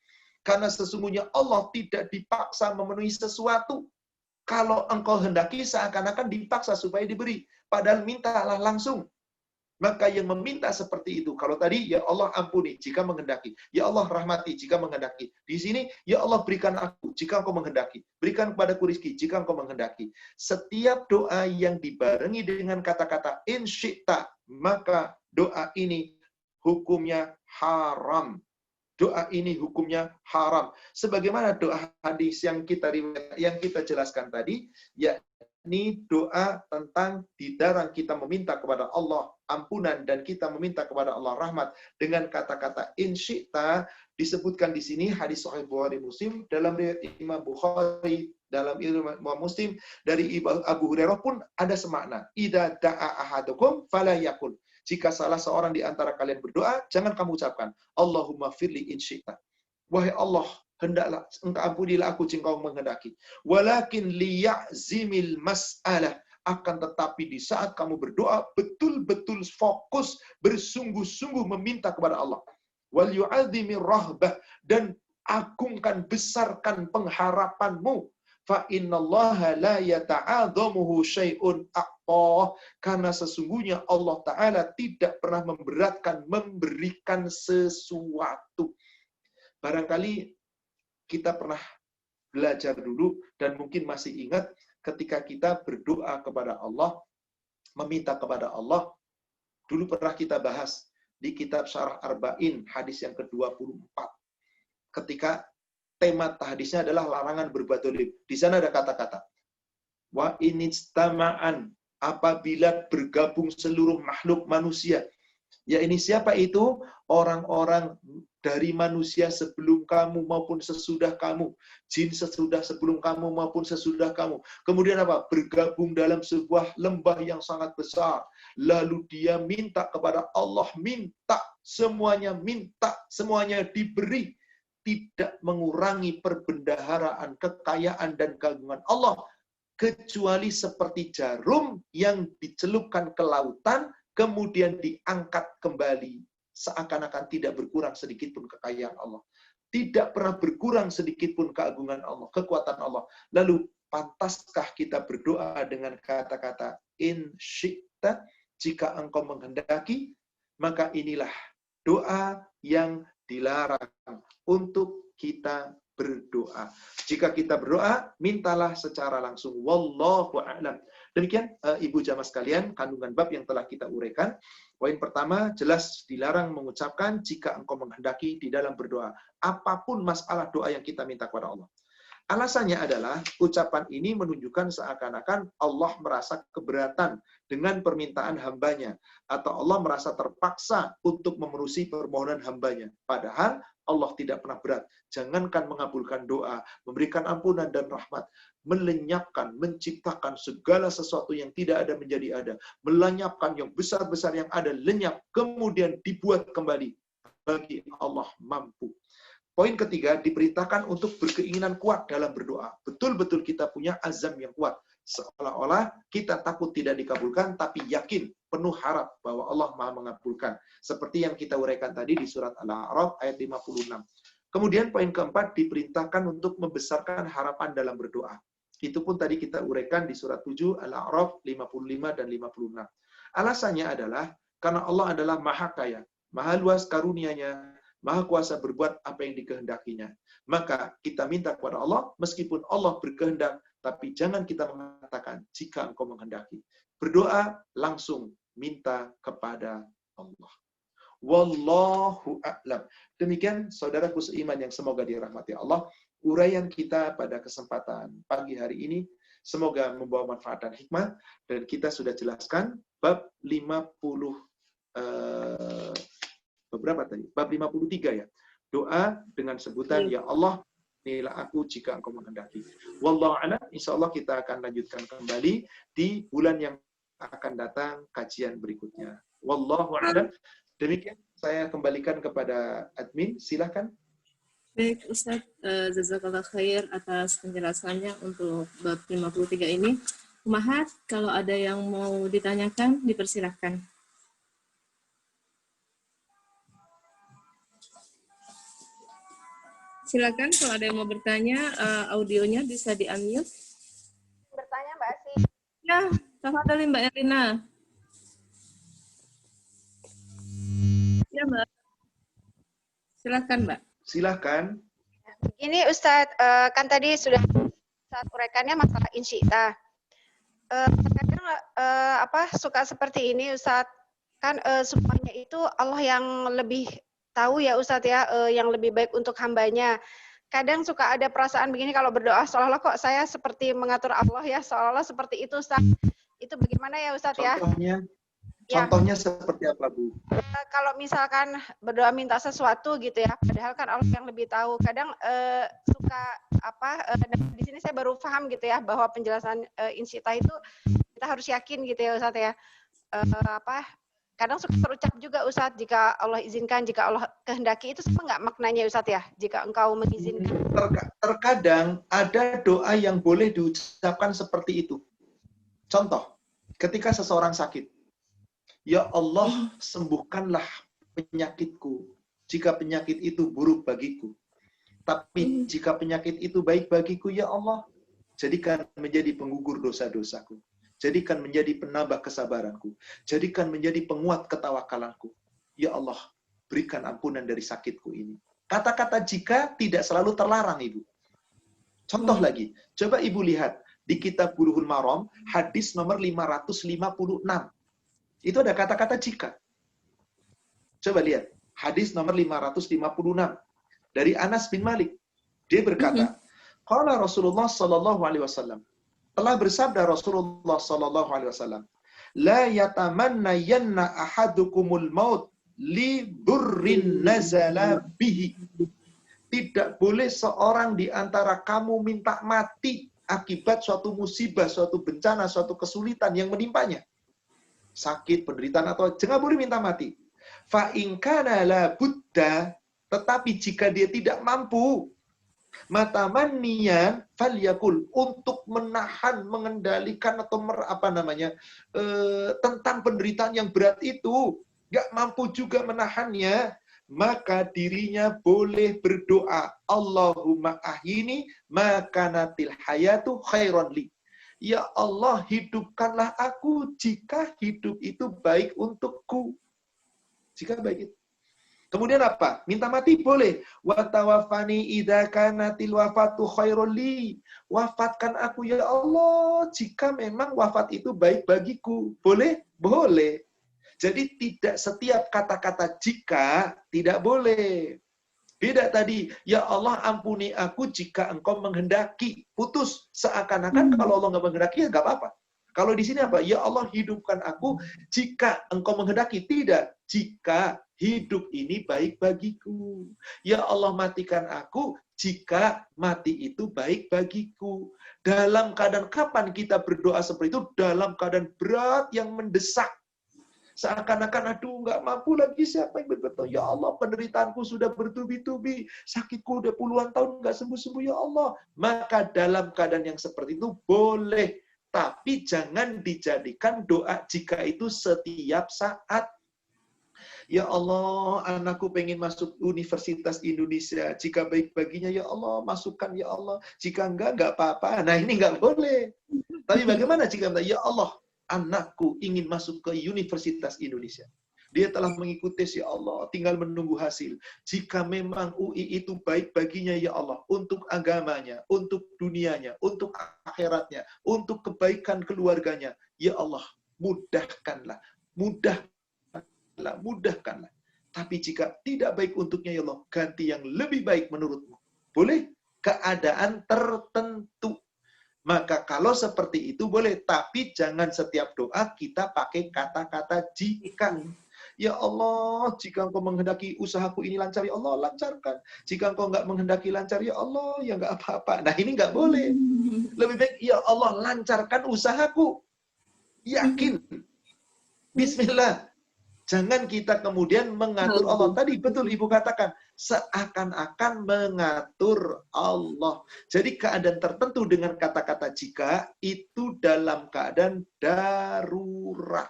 Karena sesungguhnya Allah tidak dipaksa memenuhi sesuatu. Kalau engkau hendaki seakan-akan dipaksa supaya diberi. Padahal mintalah langsung. Maka yang meminta seperti itu. Kalau tadi, ya Allah ampuni jika menghendaki. Ya Allah rahmati jika menghendaki. Di sini, ya Allah berikan aku jika engkau menghendaki. Berikan kepadaku rizki jika engkau menghendaki. Setiap doa yang dibarengi dengan kata-kata in syi'ta, maka doa ini hukumnya haram. Doa ini hukumnya haram. Sebagaimana doa hadis yang kita jelaskan tadi, yakni doa tentang dilarang kita meminta kepada Allah ampunan dan kita meminta kepada Allah rahmat dengan kata-kata in syi'ta. Disebutkan di sini hadis Sahih Bukhari Muslim, dalam riwayat Imam Bukhari, dalam Imam Muslim dari Abu Hurairah pun ada semakna. Idza da'a ahadukum fala yaqul. Jika salah seorang di antara kalian berdoa, jangan kamu ucapkan, Allahumma firli in syi'ta. Wahai Allah, hendaklah engkau ampunilah aku jika engkau menghendaki. Walakin liya'zimil mas'alah. Akan tetapi di saat kamu berdoa, betul-betul fokus, bersungguh-sungguh meminta kepada Allah. Wal yu'adzimir rahbah, dan agungkan, besarkan pengharapanmu. Fa innallaha la yata'adzamuhu syai'un aqta, karena sesungguhnya Allah Ta'ala tidak pernah memberatkan memberikan sesuatu. Barangkali kita pernah belajar dulu dan mungkin masih ingat ketika kita berdoa kepada Allah, meminta kepada Allah, dulu pernah kita bahas di kitab Syarah Arba'in, hadis yang ke-24. Ketika tema hadisnya adalah larangan berbuat dolim. Di sana ada kata-kata, wa inistama'an, apabila bergabung seluruh makhluk manusia. Ya, ini siapa itu? Orang-orang dari manusia sebelum kamu maupun sesudah kamu. Jin sesudah sebelum kamu maupun sesudah kamu. Kemudian apa? Bergabung dalam sebuah lembah yang sangat besar. Lalu dia minta kepada Allah, minta, semuanya diberi. Tidak mengurangi perbendaharaan, kekayaan, dan keagungan Allah. Kecuali seperti jarum yang dicelupkan ke lautan, kemudian diangkat kembali. Seakan-akan tidak berkurang sedikit pun kekayaan Allah. Tidak pernah berkurang sedikit pun keagungan Allah, kekuatan Allah. Lalu, pantaskah kita berdoa dengan kata-kata, in syi'ta, jika engkau menghendaki? Maka inilah doa yang dilarang untuk kita berdoa. Jika kita berdoa, mintalah secara langsung. Wallahu a'lam. Demikian, Ibu jamaah sekalian, kandungan bab yang telah kita uraikan. Poin pertama, jelas dilarang mengucapkan jika engkau menghendaki di dalam berdoa. Apapun masalah doa yang kita minta kepada Allah. Alasannya adalah, ucapan ini menunjukkan seakan-akan Allah merasa keberatan dengan permintaan hambanya. Atau Allah merasa terpaksa untuk memenuhi permohonan hambanya. Padahal Allah tidak pernah berat. Jangankan mengabulkan doa, memberikan ampunan dan rahmat, melenyapkan, menciptakan segala sesuatu yang tidak ada menjadi ada, melenyapkan yang besar-besar yang ada, lenyap, kemudian dibuat kembali. Bagi Allah mampu. Poin ketiga, diperintahkan untuk berkeinginan kuat dalam berdoa. Betul-betul kita punya azam yang kuat. Seolah-olah kita takut tidak dikabulkan, tapi yakin, penuh harap bahwa Allah Maha mengabulkan. Seperti yang kita uraikan tadi di surat Al-A'raf ayat 56. Kemudian poin keempat, diperintahkan untuk membesarkan harapan dalam berdoa. Itu pun tadi kita uraikan di surat 7 Al-A'raf 55 dan 56. Alasannya adalah karena Allah adalah Maha Kaya, Maha luas karunia-Nya, Maha kuasa berbuat apa yang dikehendakinya. Maka kita minta kepada Allah, meskipun Allah berkehendak, tapi jangan kita mengatakan jika engkau menghendaki. Berdoa langsung minta kepada Allah. Wallahu a'lam. Demikian saudaraku seiman yang semoga dirahmati Allah, uraian kita pada kesempatan pagi hari ini semoga membawa manfaat dan hikmah, dan kita sudah jelaskan bab 50 beberapa tadi, bab 53 ya. Doa dengan sebutan ya Allah, inilah aku jika engkau menghendaki. Wallahu a'lam. Insyaallah kita akan lanjutkan kembali di bulan yang akan datang kajian berikutnya. Wallahu a'lam. Demikian saya kembalikan kepada admin, silakan.
Baik Ustaz, jazakallah khair atas penjelasannya untuk bab 53 ini. Kumaha, kalau ada yang mau ditanyakan, dipersilahkan. Silakan kalau ada yang mau bertanya, audionya bisa di-unmute.
Bertanya Mbak Asih.
Ya, tafadhali Mbak Erina. Ya Mbak. Silakan Mbak.
Silakan.
Ini Ustadz, kan tadi sudah saat uraikannya masalah insyita. Kadang suka seperti ini Ustadz, kan semuanya itu Allah yang lebih tahu ya Ustadz ya, yang lebih baik untuk hambanya. Kadang suka ada perasaan begini kalau berdoa, seolah-olah kok saya seperti mengatur Allah ya, seolah-olah seperti itu Ustadz. Itu bagaimana ya Ustadz ya?
Contohnya seperti apa Bu?
Kalau misalkan berdoa minta sesuatu gitu ya, padahal kan Allah yang lebih tahu. Kadang suka di sini saya baru paham gitu ya, bahwa penjelasan insyita itu kita harus yakin gitu ya Ustadz ya. Kadang suka terucap juga Ustadz, jika Allah izinkan, jika Allah kehendaki, itu sama nggak maknanya Ustadz ya? Jika engkau mengizinkan.
Terkadang ada doa yang boleh diucapkan seperti itu. Contoh, ketika seseorang sakit, ya Allah, sembuhkanlah penyakitku jika penyakit itu buruk bagiku. Tapi jika penyakit itu baik bagiku, ya Allah, jadikan menjadi penggugur dosa-dosaku. Jadikan menjadi penambah kesabaranku. Jadikan menjadi penguat ketawakalanku. Ya Allah, berikan ampunan dari sakitku ini. Kata-kata jika tidak selalu terlarang, Ibu. Contoh lagi, coba Ibu lihat di kitab Bulughul Maram, hadis nomor 556. Itu ada kata-kata jika. Coba lihat, hadis nomor 556 dari Anas bin Malik. Dia berkata, qala Rasulullah sallallahu alaihi wasallam, telah bersabda Rasulullah sallallahu alaihi wasallam, la yatamanna yanna ahadukumul maut li durrin nazala bihi. Tidak boleh seorang di antara kamu minta mati akibat suatu musibah, suatu bencana, suatu kesulitan yang menimpanya. Sakit, penderitaan, atau jangan boleh minta mati. Fa in kana la budda, tetapi jika dia tidak mampu, matamanniyan falyakul, untuk menahan, mengendalikan atau tentang penderitaan yang berat itu, nggak mampu juga menahannya, maka dirinya boleh berdoa, Allahumma ahyini makanatil hayatu khairan li. Ya Allah, hidupkanlah aku jika hidup itu baik untukku. Jika baik itu. Kemudian apa? Minta mati boleh. Wa tawaffani idza kanatil wafatu khairul li. Wafatkan aku ya Allah jika memang wafat itu baik bagiku. Boleh? Boleh. Jadi tidak setiap kata-kata jika tidak boleh. Beda tadi, ya Allah ampuni aku jika engkau menghendaki. Putus. Seakan-akan kalau Allah nggak menghendaki ya nggak apa-apa. Kalau di sini apa? Ya Allah hidupkan aku jika engkau menghendaki. Tidak. Jika hidup ini baik bagiku. Ya Allah matikan aku jika mati itu baik bagiku. Dalam keadaan kapan kita berdoa seperti itu? Dalam keadaan berat yang mendesak. Seakan-akan, aduh, nggak mampu lagi, siapa yang berdoa? Ya Allah, penderitaanku sudah bertubi-tubi, sakitku udah puluhan tahun nggak sembuh-sembuh, ya Allah. Maka dalam keadaan yang seperti itu boleh, tapi jangan dijadikan doa jika itu setiap saat. Ya Allah, anakku pengen masuk Universitas Indonesia. Jika baik baginya, ya Allah, masukkan, ya Allah. Jika enggak apa-apa. Nah, ini enggak boleh. Tapi bagaimana jika, ya Allah, anakku ingin masuk ke Universitas Indonesia. Dia telah mengikuti, ya Allah, tinggal menunggu hasil. Jika memang UI itu baik baginya, ya Allah, untuk agamanya, untuk dunianya, untuk akhiratnya, untuk kebaikan keluarganya, ya Allah, mudahkanlah. Mudahkanlah. Tapi jika tidak baik untuknya, ya Allah, ganti yang lebih baik menurutmu. Boleh? Keadaan tertentu. Maka kalau seperti itu boleh, tapi jangan setiap doa kita pakai kata-kata jika. Ya Allah, jika engkau menghendaki usahaku ini lancar, ya Allah, lancarkan. Jika engkau nggak menghendaki lancar, ya Allah, ya nggak apa-apa. Nah, ini nggak boleh. Lebih baik, ya Allah, lancarkan usahaku. Yakin. Bismillah. Jangan kita kemudian mengatur Allah. Tadi betul Ibu katakan, seakan-akan mengatur Allah. Jadi keadaan tertentu dengan kata-kata jika, itu dalam keadaan darurat.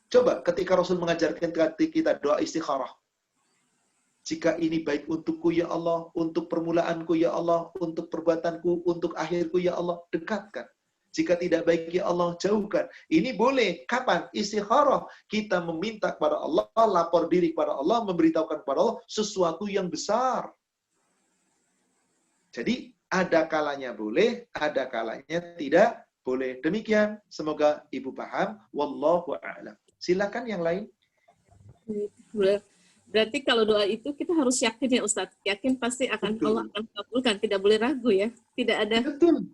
Coba ketika Rasul mengajarkan kita doa istikharah. Jika ini baik untukku ya Allah, untuk permulaanku ya Allah, untuk perbuatanku, untuk akhirku ya Allah, dekatkan. Jika tidak baik, ya Allah, jauhkan. Ini boleh. Kapan? Istikharah. Kita meminta kepada Allah, lapor diri kepada Allah, memberitahukan kepada Allah sesuatu yang besar. Jadi, ada kalanya boleh, ada kalanya tidak boleh. Demikian. Semoga Ibu paham. Wallahu a'lam. Silakan yang lain.
Berarti kalau doa itu kita harus yakin ya Ustadz. Yakin pasti akan
Betul.
Allah akan kabulkan. Tidak boleh ragu ya. Tidak ada.
Betul.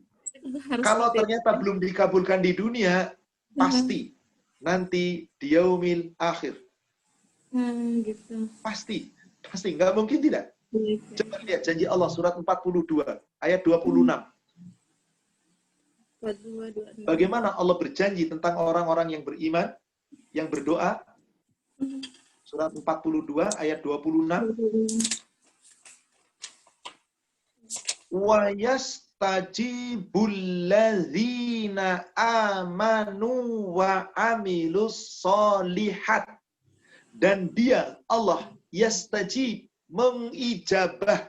Kalau ternyata belum dikabulkan di dunia, pasti nanti di yaumil akhir.
Gitu.
Pasti. Nggak mungkin tidak. Coba lihat janji Allah surat 42 ayat 26. Bagaimana Allah berjanji tentang orang-orang yang beriman, yang berdoa? Surat 42 ayat 26. wa yastajibul ladzina amanu wa amilus solihat. Dan dia, Allah, yastajib, mengijabah,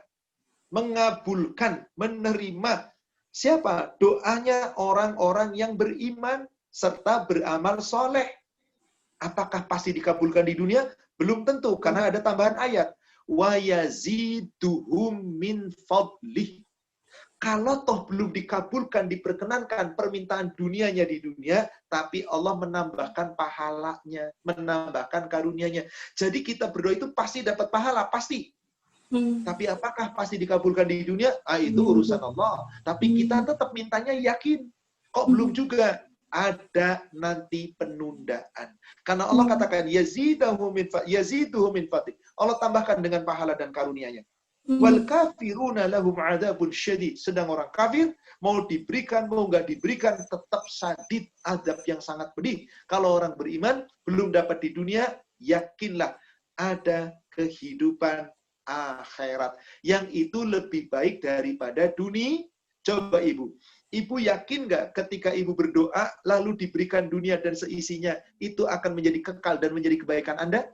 mengabulkan, menerima. Siapa? Doanya orang-orang yang beriman serta beramal soleh. Apakah pasti dikabulkan di dunia? Belum tentu, karena ada tambahan ayat. Wa yaziduhum min fadlih. Kalau toh belum dikabulkan, diperkenankan permintaan dunianya di dunia, tapi Allah menambahkan pahalanya, menambahkan karunia-Nya. Jadi kita berdoa itu pasti dapat pahala, pasti. Tapi apakah pasti dikabulkan di dunia? Itu urusan Allah. Tapi kita tetap mintanya yakin. Kok belum juga? Ada nanti penundaan. Karena Allah katakan, yaziduhum min fadlih. Allah tambahkan dengan pahala dan karunia-Nya. Wal kafiruna lahum adzabun syadid. Sedang orang kafir mau diberikan mau enggak diberikan tetap syadid, azab yang sangat pedih. Kalau orang beriman belum dapat di dunia, yakinlah ada kehidupan akhirat yang itu lebih baik daripada dunia. Coba Ibu yakin nggak ketika Ibu berdoa lalu diberikan dunia dan seisinya itu akan menjadi kekal dan menjadi kebaikan Anda?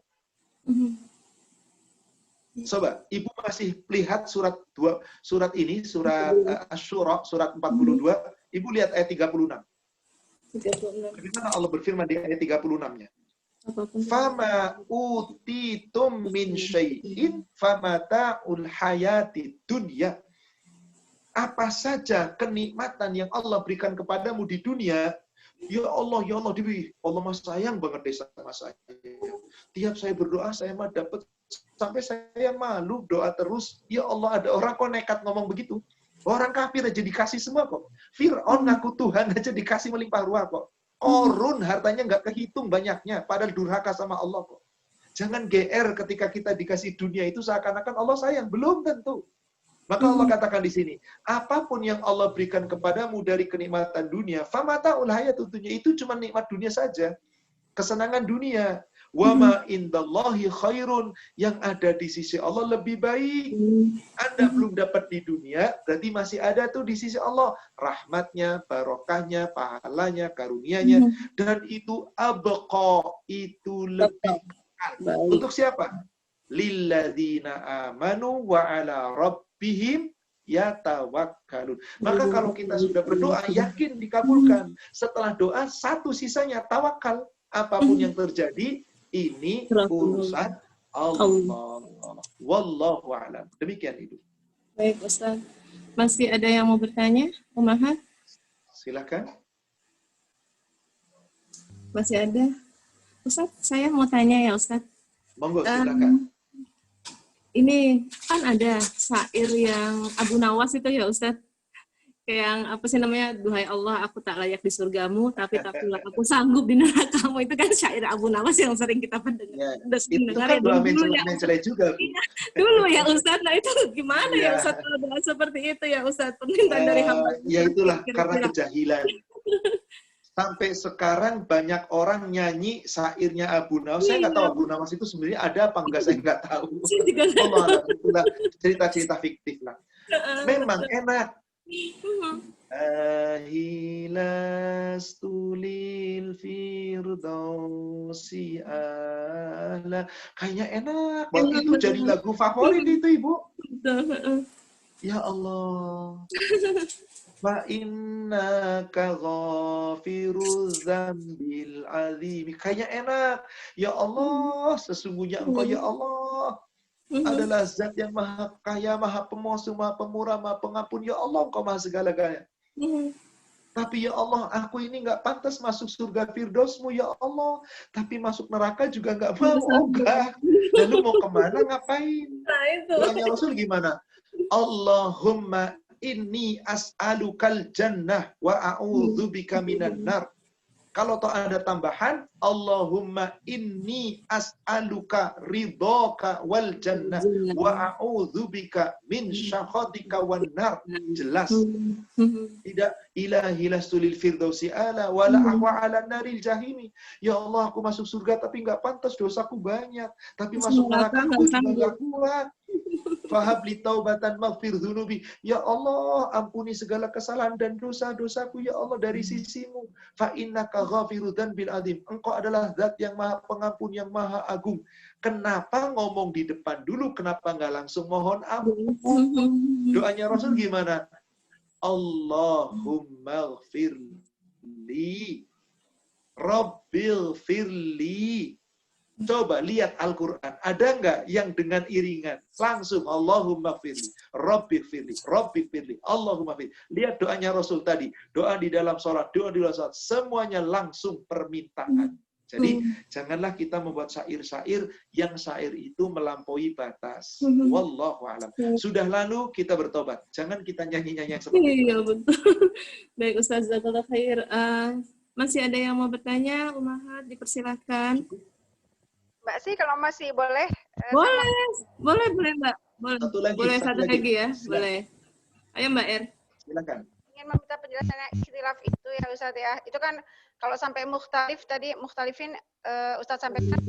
Coba, Ibu masih lihat surat ini, surat Asy-Syura, surat 42. Ibu lihat ayat 36.
36.
Bagaimana Allah berfirman di ayat 36-nya? Fama utitum min syai'in famata'ul hayati dunya. Apa saja kenikmatan yang Allah berikan kepadamu di dunia, ya Allah, Allah mah sayang banget deh sama saya. Tiap saya berdoa, saya mah dapat. Sampai saya malu doa terus. Ya Allah, ada orang kok nekat ngomong begitu. Orang kafir aja dikasih semua kok. Fir'aun ngaku Tuhan aja dikasih melimpah ruah kok. Korun hartanya nggak kehitung banyaknya. Padahal durhaka sama Allah kok. Jangan GR ketika kita dikasih dunia itu seakan-akan Allah sayang. Belum tentu. Maka Allah katakan di sini, apapun yang Allah berikan kepadamu dari kenikmatan dunia, famata'ul hayatid dunya, itu cuma nikmat dunia saja. Kesenangan dunia. Wama indallahi khairun, yang ada di sisi Allah lebih baik. Anda belum dapat di dunia, berarti masih ada tuh di sisi Allah rahmatnya, barokahnya, pahalanya, karunianya, dan itu abqa, itu lebih kekal. Untuk siapa? Lilladzina amanu wa ala rabbihim yatawakkalun. Maka kalau kita sudah berdoa yakin dikabulkan. Setelah doa satu sisanya tawakal. Apapun yang terjadi ini urusan Allah. Wallahu a'lam. Demikian Ibu.
Baik, Ustaz. Masih ada yang mau bertanya? Umahat?
Silakan.
Masih ada? Ustaz, saya mau tanya ya, Ustaz.
Monggo, silakan.
Ini kan ada syair yang Abu Nawas itu ya, Ustaz. Kayak yang apa sih namanya, duhai Allah aku tak layak di surgamu tapi tapilah aku sanggup di nerakamu. Itu kan syair Abu Nawas yang sering kita pendengar.
Ya, itu kan doa mencela juga.
Dulu ya Ustaz, nah itu gimana ya Ustaz kalau doa seperti itu ya Ustaz, permintaan dari hamba.
Ya itulah karena kejahilan. Sampai sekarang banyak orang nyanyi syairnya Abu Nawas. Saya nggak tahu Abu Nawas itu sebenarnya ada apa enggak, saya nggak tahu. Allah, itulah cerita-cerita fiktif lah. Memang enak. Ahilastulil firdausi ala. Kayaknya enak. Waktu itu jadi lagu favorit itu Ibu. Ya Allah. Fa innaka ghafiruz dzambil azim. Kayaknya enak. Ya Allah, sesungguhnya Engkau ya Allah adalah zat yang maha kaya, maha pemuasa, maha pemurah, maha pengampun. Ya Allah, Engkau maha segala-galanya. Tapi ya Allah, aku ini nggak pantas masuk surga Firdaus-Mu, ya Allah. Tapi masuk neraka juga nggak mau. Oh, enggak. Lalu mau kemana, ngapain?
Nah, itu.
Doanya Rasul gimana? Allahumma inni as'alukal jannah wa a'udzubika minan nar. Kalau toh ada tambahan, Allahumma inni as'aluka ridhoka wal jannah wa a'udzubika min syakhatika wan nar. Jelas. Tidak ilahi lastulil firdausi ala wala ahwa ala naril jahimi. Ya Allah, aku masuk surga tapi nggak pantas, dosaku banyak. Tapi masuk neraka aku juga nggak kuat. Fahabli taubatan maghfir dzunubi. Ya Allah, ampuni segala kesalahan dan dosa-dosaku ya Allah dari sisimu. Fa innaka ghafiru dzanbil adzim. Engkau adalah zat yang maha pengampun, yang maha agung. Kenapa ngomong di depan dulu? Kenapa nggak langsung mohon ampun? Doanya Rasul gimana? Allahumma ghfirli. Rabbil firli. Coba lihat Al-Quran. Ada nggak yang dengan iringan? Langsung Allahumma firli, Rabbi firli, Rabbi firli, Allahumma firli. Lihat doanya Rasul tadi. Doa di dalam sholat, doa di luar sholat. Semuanya langsung permintaan. Jadi, janganlah kita membuat syair-syair yang syair itu melampaui batas. Wallahu a'lam. Sudah lalu, kita bertobat. Jangan kita nyanyi-nyanyi yang seperti itu.
Iya, betul. Baik, Ustaz Jazakallah khair. Masih ada yang mau bertanya? Umahat, dipersilakan.
Mbak sih kalau masih boleh.
Boleh Mbak. Boleh satu lagi ya,
Silakan.
boleh. Ayo Mbak Er.
Silakan.
Ingin meminta penjelasannya ikhtilaf itu ya Ustaz ya. Itu kan kalau sampai mukhtalif tadi, mukhtalifin Ustaz sampaikan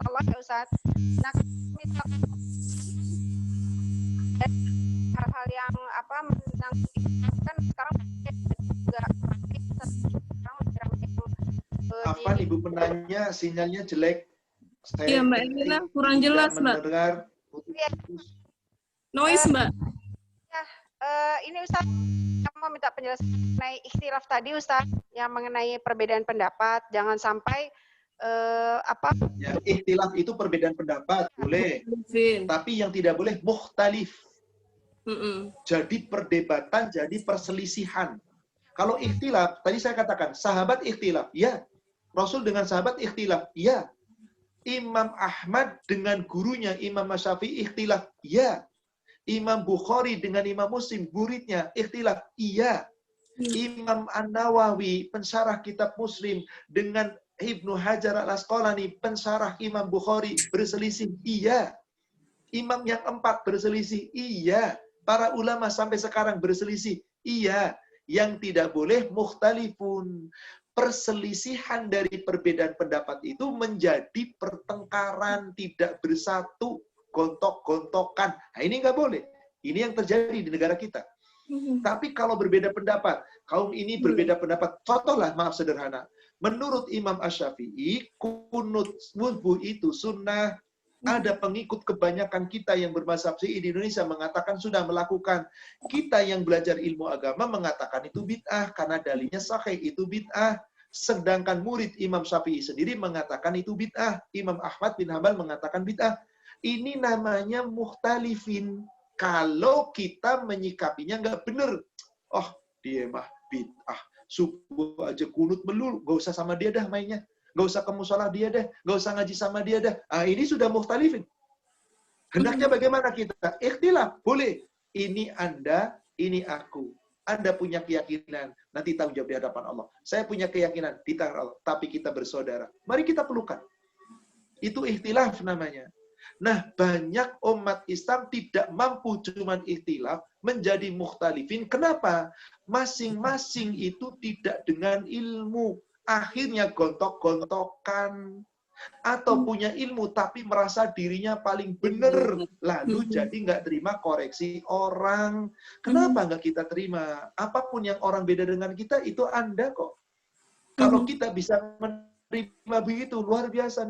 Allah ya Ustaz. Nah, misal hal-hal yang menentang kan sekarang juga
Apa Ibu penanya sinyalnya jelek?
Iya Mbak Elina kurang jelas Mbak.
Mendengar.
Noise Mbak.
Ya, ini Ustaz mau minta penjelasan mengenai ikhtilaf tadi Ustaz, yang mengenai perbedaan pendapat. Jangan sampai
Ya, ikhtilaf itu perbedaan pendapat, boleh. Tapi yang tidak boleh mukhtalif. Jadi perdebatan, jadi perselisihan. Kalau ikhtilaf, tadi saya katakan, sahabat ikhtilaf, ya. Rasul dengan sahabat ikhtilaf, ya. Imam Ahmad dengan gurunya Imam Syafi'i ikhtilaf, ya. Imam Bukhari dengan Imam Muslim, muridnya ikhtilaf, iya. Imam An-Nawawi, pensyarah kitab Muslim, dengan Ibnu Hajar Al-Asqalani, pensyarah Imam Bukhari, berselisih, iya. Imam yang 4 berselisih, iya. Para ulama sampai sekarang berselisih, iya. Yang tidak boleh mukhtalifun. Perselisihan dari perbedaan pendapat itu menjadi pertengkaran, tidak bersatu, gontok-gontokan. Nah, ini nggak boleh. Ini yang terjadi di negara kita. Tapi kalau berbeda pendapat, kaum ini berbeda pendapat, contohlah, maaf sederhana, menurut Imam Asy-Syafi'i, kunut wudu itu sunnah. Ada pengikut kebanyakan kita yang bermazhab Syi'i di Indonesia mengatakan sudah melakukan. Kita yang belajar ilmu agama mengatakan itu bid'ah karena dalilnya sahih, itu bid'ah. Sedangkan murid Imam Syafi'i sendiri mengatakan itu bid'ah. Imam Ahmad bin Hanbal mengatakan bid'ah. Ini namanya mukhtalifin. Kalau kita menyikapinya nggak benar. Oh, dia mah bid'ah. Subuh aja kunut melulu, nggak usah sama dia dah mainnya. Nggak usah ke mushola dia deh, nggak usah ngaji sama dia deh. Ini sudah mukhtalifin. Hendaknya bagaimana kita? Ikhtilaf, boleh. Ini Anda, ini aku. Anda punya keyakinan, nanti tanggung jawab di hadapan Allah. Saya punya keyakinan di tangan Allah, tapi kita bersaudara. Mari kita pelukan. Itu ikhtilaf namanya. Nah, banyak umat Islam tidak mampu cuman ikhtilaf, menjadi mukhtalifin. Kenapa? Masing-masing itu tidak dengan ilmu. Akhirnya gontok-gontokan. Atau punya ilmu tapi merasa dirinya paling benar. Lalu jadi nggak terima koreksi orang. Kenapa nggak kita terima? Apapun yang orang beda dengan kita, itu Anda kok. Kalau kita bisa menerima begitu, luar biasa.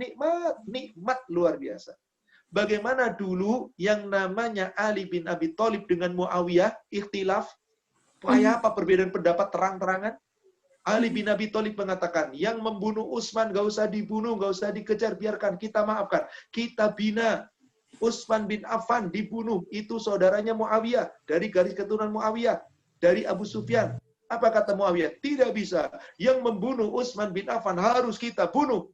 Nikmat luar biasa. Bagaimana dulu yang namanya Ali bin Abi Thalib dengan Muawiyah, ikhtilaf. Kayak apa perbedaan pendapat terang-terangan? Ali bin Abi Thalib mengatakan, yang membunuh Utsman gak usah dibunuh, gak usah dikejar, biarkan kita maafkan. Kita bina. Utsman bin Affan dibunuh, itu saudaranya Muawiyah, dari garis keturunan Muawiyah, dari Abu Sufyan. Apa kata Muawiyah? Tidak bisa. Yang membunuh Utsman bin Affan harus kita bunuh.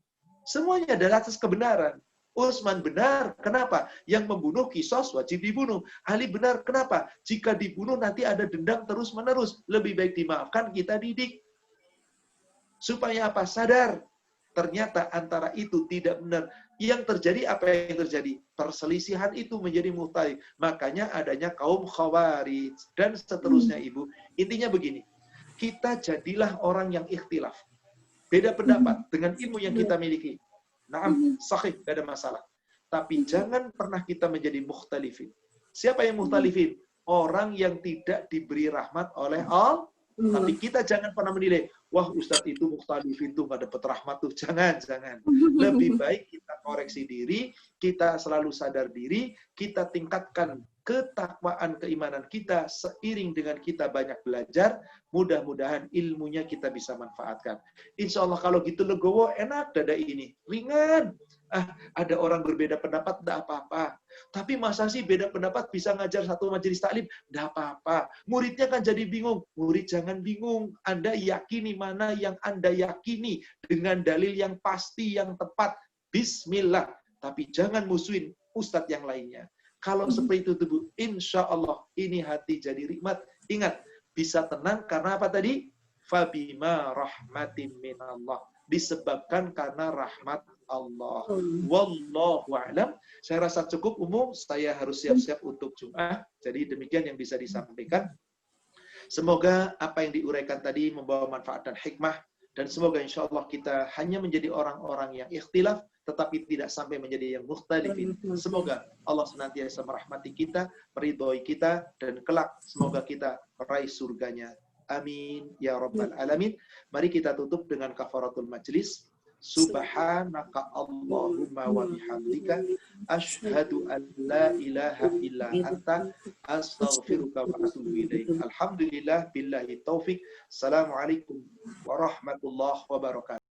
Semuanya adalah atas kebenaran. Utsman benar. Kenapa? Yang membunuh kisos wajib dibunuh. Ali benar. Kenapa? Jika dibunuh nanti ada dendam terus-menerus. Lebih baik dimaafkan, kita didik. Supaya apa? Sadar. Ternyata antara itu tidak benar. Yang terjadi, apa yang terjadi? Perselisihan itu menjadi mukhtalif. Makanya adanya kaum khawarij. Dan seterusnya, Ibu. Intinya begini. Kita jadilah orang yang ikhtilaf. Beda pendapat dengan ilmu yang kita miliki. Naam, sahih, tidak ada masalah. Tapi jangan pernah kita menjadi mukhtalifin. Siapa yang mukhtalifin? Orang yang tidak diberi rahmat oleh Allah. Tapi kita jangan pernah menilai, wah Ustadz itu mukhtalifin tuh nggak dapat rahmat tuh. Jangan. Lebih baik kita koreksi diri, kita selalu sadar diri, kita tingkatkan ketakwaan keimanan kita seiring dengan kita banyak belajar. Mudah-mudahan ilmunya kita bisa manfaatkan. Insya Allah kalau gitu legowo, enak dada ini, ringan. Ada orang berbeda pendapat, tidak apa-apa. Tapi masa sih beda pendapat bisa ngajar satu majelis taklim? Tidak apa-apa. Muridnya kan jadi bingung. Murid jangan bingung. Anda yakini mana yang Anda yakini dengan dalil yang pasti, yang tepat. Bismillah. Tapi jangan musuhin ustadz yang lainnya. Kalau seperti itu, Bu, insya Allah ini hati jadi nikmat. Ingat, bisa tenang karena apa tadi? Fabima rahmatin minallah. Disebabkan karena rahmat Allah. Wallahu a'lam. Saya rasa cukup umum. Saya harus siap-siap untuk Jumat. Jadi demikian yang bisa disampaikan. Semoga apa yang diuraikan tadi membawa manfaat dan hikmah. Dan semoga insya Allah kita hanya menjadi orang-orang yang ikhtilaf, tetapi tidak sampai menjadi yang mukhtalifin. Semoga Allah senantiasa merahmati kita, meridhoi kita, dan kelak semoga kita meraih surganya. Amin. Ya Rabbal Alamin. Mari kita tutup dengan kafaratul majlis. Subhanaka Allahumma wa bihamdika asyhadu an la ilaha illa anta astaghfiruka wa atubu ilaik. Alhamdulillah billahi taufik. Assalamualaikum warahmatullahi wabarakatuh.